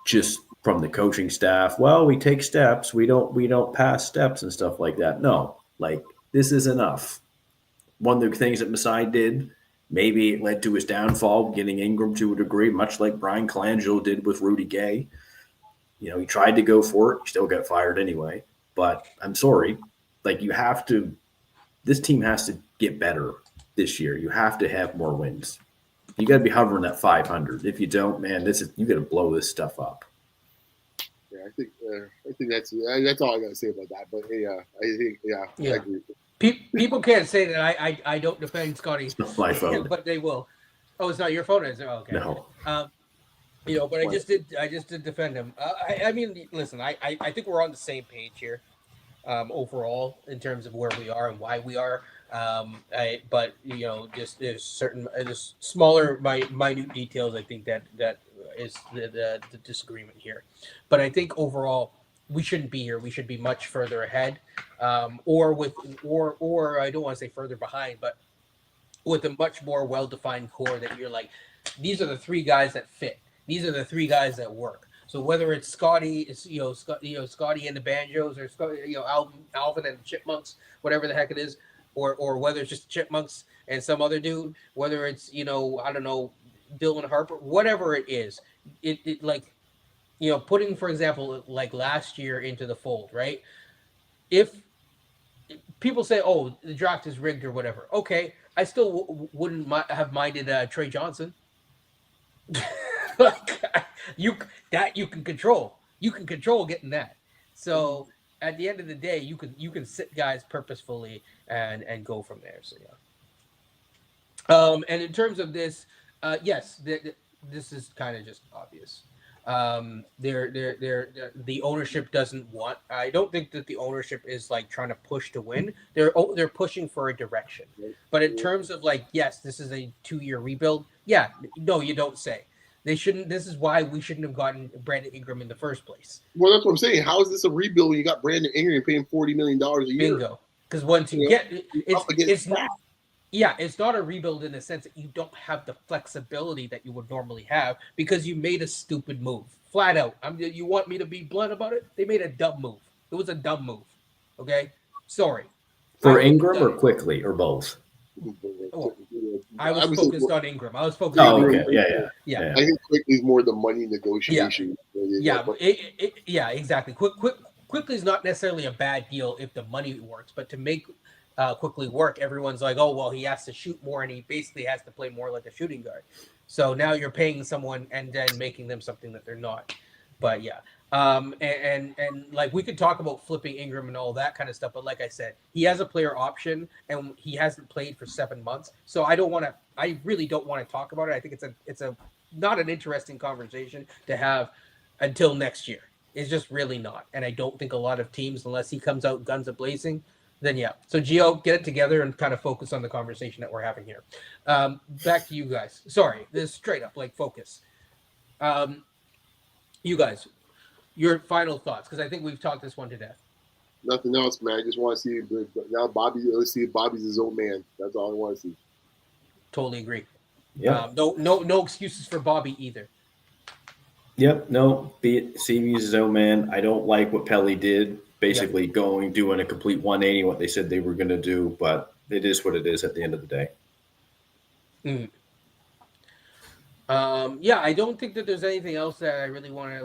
just from the coaching staff. Well, we take steps. We don't pass steps and stuff like that. No, this is enough. One of the things that Masai did, maybe it led to his downfall, getting Ingram to a degree, much like Brian Colangelo did with Rudy Gay. He tried to go for it. He still got fired anyway. But I'm sorry. This team has to get better this year. You have to have more wins. You got to be hovering at 500. If you don't, man, you got to blow this stuff up. Yeah, I think that's all I got to say about that. But I agree. People can't say that I don't defend Scotty. It's not my phone, but they will. Oh, it's not your phone, is it? Okay. No. But I just did defend him. I mean, listen, I think we're on the same page here, overall, in terms of where we are and why we are. But just there's certain smaller, minute details. I think that is the disagreement here. But I think overall, we shouldn't be here. We should be much further ahead, or I don't want to say further behind, but with a much more well-defined core that you're these are the 3 guys that fit. These are the 3 guys that work. So whether it's Scotty, Scotty and the Banjos, or Alvin and the Chipmunks, whatever the heck it is, or whether it's just Chipmunks and some other dude, whether it's I don't know, Dylan Harper, whatever it is, it like putting, for example, like last year into the fold, right? If people say, "Oh, the draft is rigged" or whatever, okay, I still wouldn't have minded Trey Johnson. Like, you can control. You can control getting that. So at the end of the day, you can sit guys purposefully and go from there. So yeah. And in terms of this, yes, this is kind of just obvious. The ownership doesn't want. I don't think that the ownership is like trying to push to win. They're pushing for a direction. But in terms of like, yes, this is a 2-year rebuild. Yeah, no, you don't say. They shouldn't. This is why we shouldn't have gotten Brandon Ingram in the first place. Well, that's what I'm saying. How is this a rebuild when you got Brandon Ingram paying $40 million a year? Bingo. Because once you get it's not. Yeah, it's not a rebuild in the sense that you don't have the flexibility that you would normally have because you made a stupid move. Flat out. You want me to be blunt about it? They made a dumb move. It was a dumb move. Okay? Sorry. For Ingram or Quickly or both? Oh, I was focused on Ingram. I was focused on Ingram. Okay. Yeah. I think Quickly's more the money negotiation. Yeah, exactly. Quickly is not necessarily a bad deal if the money works, but to make Quickly work, everyone's like, oh, well, he has to shoot more and he basically has to play more like a shooting guard. So now you're paying someone and then making them something that they're not. But yeah. And like we could talk about flipping Ingram and all that kind of stuff, but like I said, he has a player option and he hasn't played for 7 months. So I really don't want to talk about it. I think it's a not an interesting conversation to have until next year. It's just really not. And I don't think a lot of teams, unless he comes out guns a-blazing, then yeah. So Gio, get it together and kind of focus on the conversation that we're having here. Back to you guys. Sorry, this is straight up like focus. You guys, your final thoughts, because I think we've talked this one to death. Nothing else, man. I just want to see now Bobby. Let's see if Bobby's his own man. That's all I want to see. Totally agree. Yeah. No excuses for Bobby either. Yep. No. See me as his own man. I don't like what Pelly did. Basically doing a complete 180 what they said they were going to do, but it is what it is at the end of the day. Yeah, I don't think that there's anything else that I really want to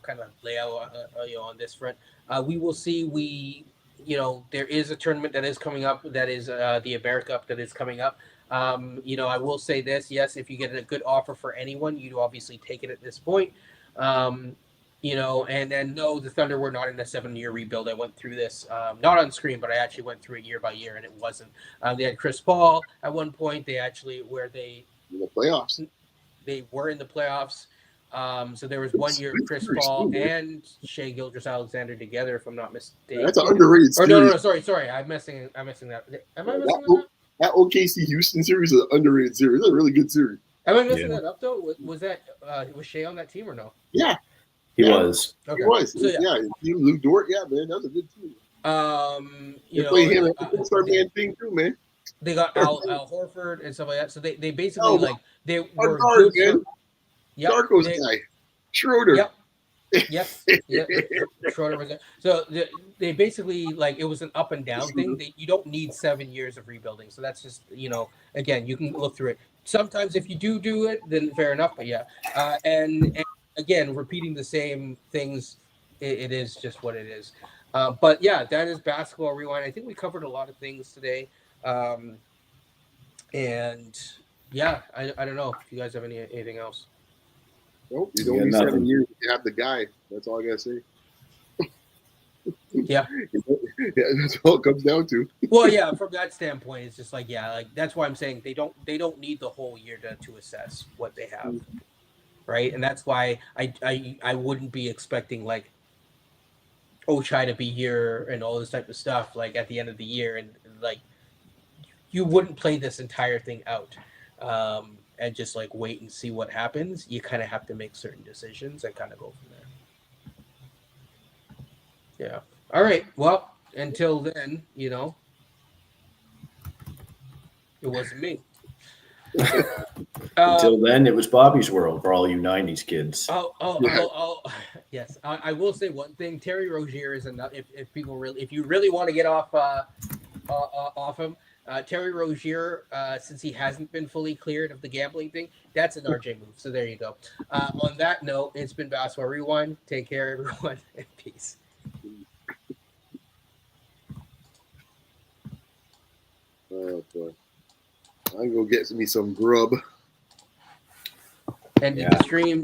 kind of lay out on this front. We will see. There is a tournament that is coming up. That is the America Cup that is coming up. I will say this: yes, if you get a good offer for anyone, you'd obviously take it at this point. And then no, the Thunder were not in a 7-year rebuild. I went through this, not on screen, but I actually went through it year by year, and it wasn't. They had Chris Paul at one point. They actually in the playoffs. They were in the playoffs. So there was 1 year Chris Paul and Shai Gilgeous-Alexander together, if I'm not mistaken. That's an underrated series. No, sorry. I'm missing that. Am I missing that? That OKC Houston series is an underrated series. It's a really good series. Am I messing that up though? Was Shai on that team or no? Yeah. He was. Okay. He was. So, Lou Dort, yeah, man. That was a good team. They played him at the All-Star man thing too, man. They got Al Horford and stuff like that. So they basically they were guard, man. Darko's guy. Schroeder. Yep. Schroeder was there. So they basically it was an up and down thing. You don't need 7 years of rebuilding. So that's just again, you can look through it. Sometimes if you do it, then fair enough. But yeah, and again, repeating the same things, it is just what it is. But yeah, that is Basketball Rewind. I think we covered a lot of things today. And yeah, I don't know if you guys have anything else. Nope, you don't need 7 years if you have the guy. That's all I gotta say. Yeah, that's all it comes down to. Well, yeah, from that standpoint, it's just that's why I'm saying they don't need the whole year to assess what they have. Right, and that's why I wouldn't be expecting Ochai to be here and all this type of stuff at the end of the year, and you wouldn't play this entire thing out and just wait and see what happens. You kind of have to make certain decisions and kind of go from there. Yeah. All right. Well, until then, it wasn't me. Until then, it was Bobby's world for all you 90s kids. Yes. I will say one thing. Terry Rozier is enough. If you really want to get off off him. Terry Rozier, since he hasn't been fully cleared of the gambling thing, that's an RJ move. So there you go. On that note, it's been Basketball Rewind. Take care, everyone, and peace. Oh boy, I'm gonna get me some grub. And the stream.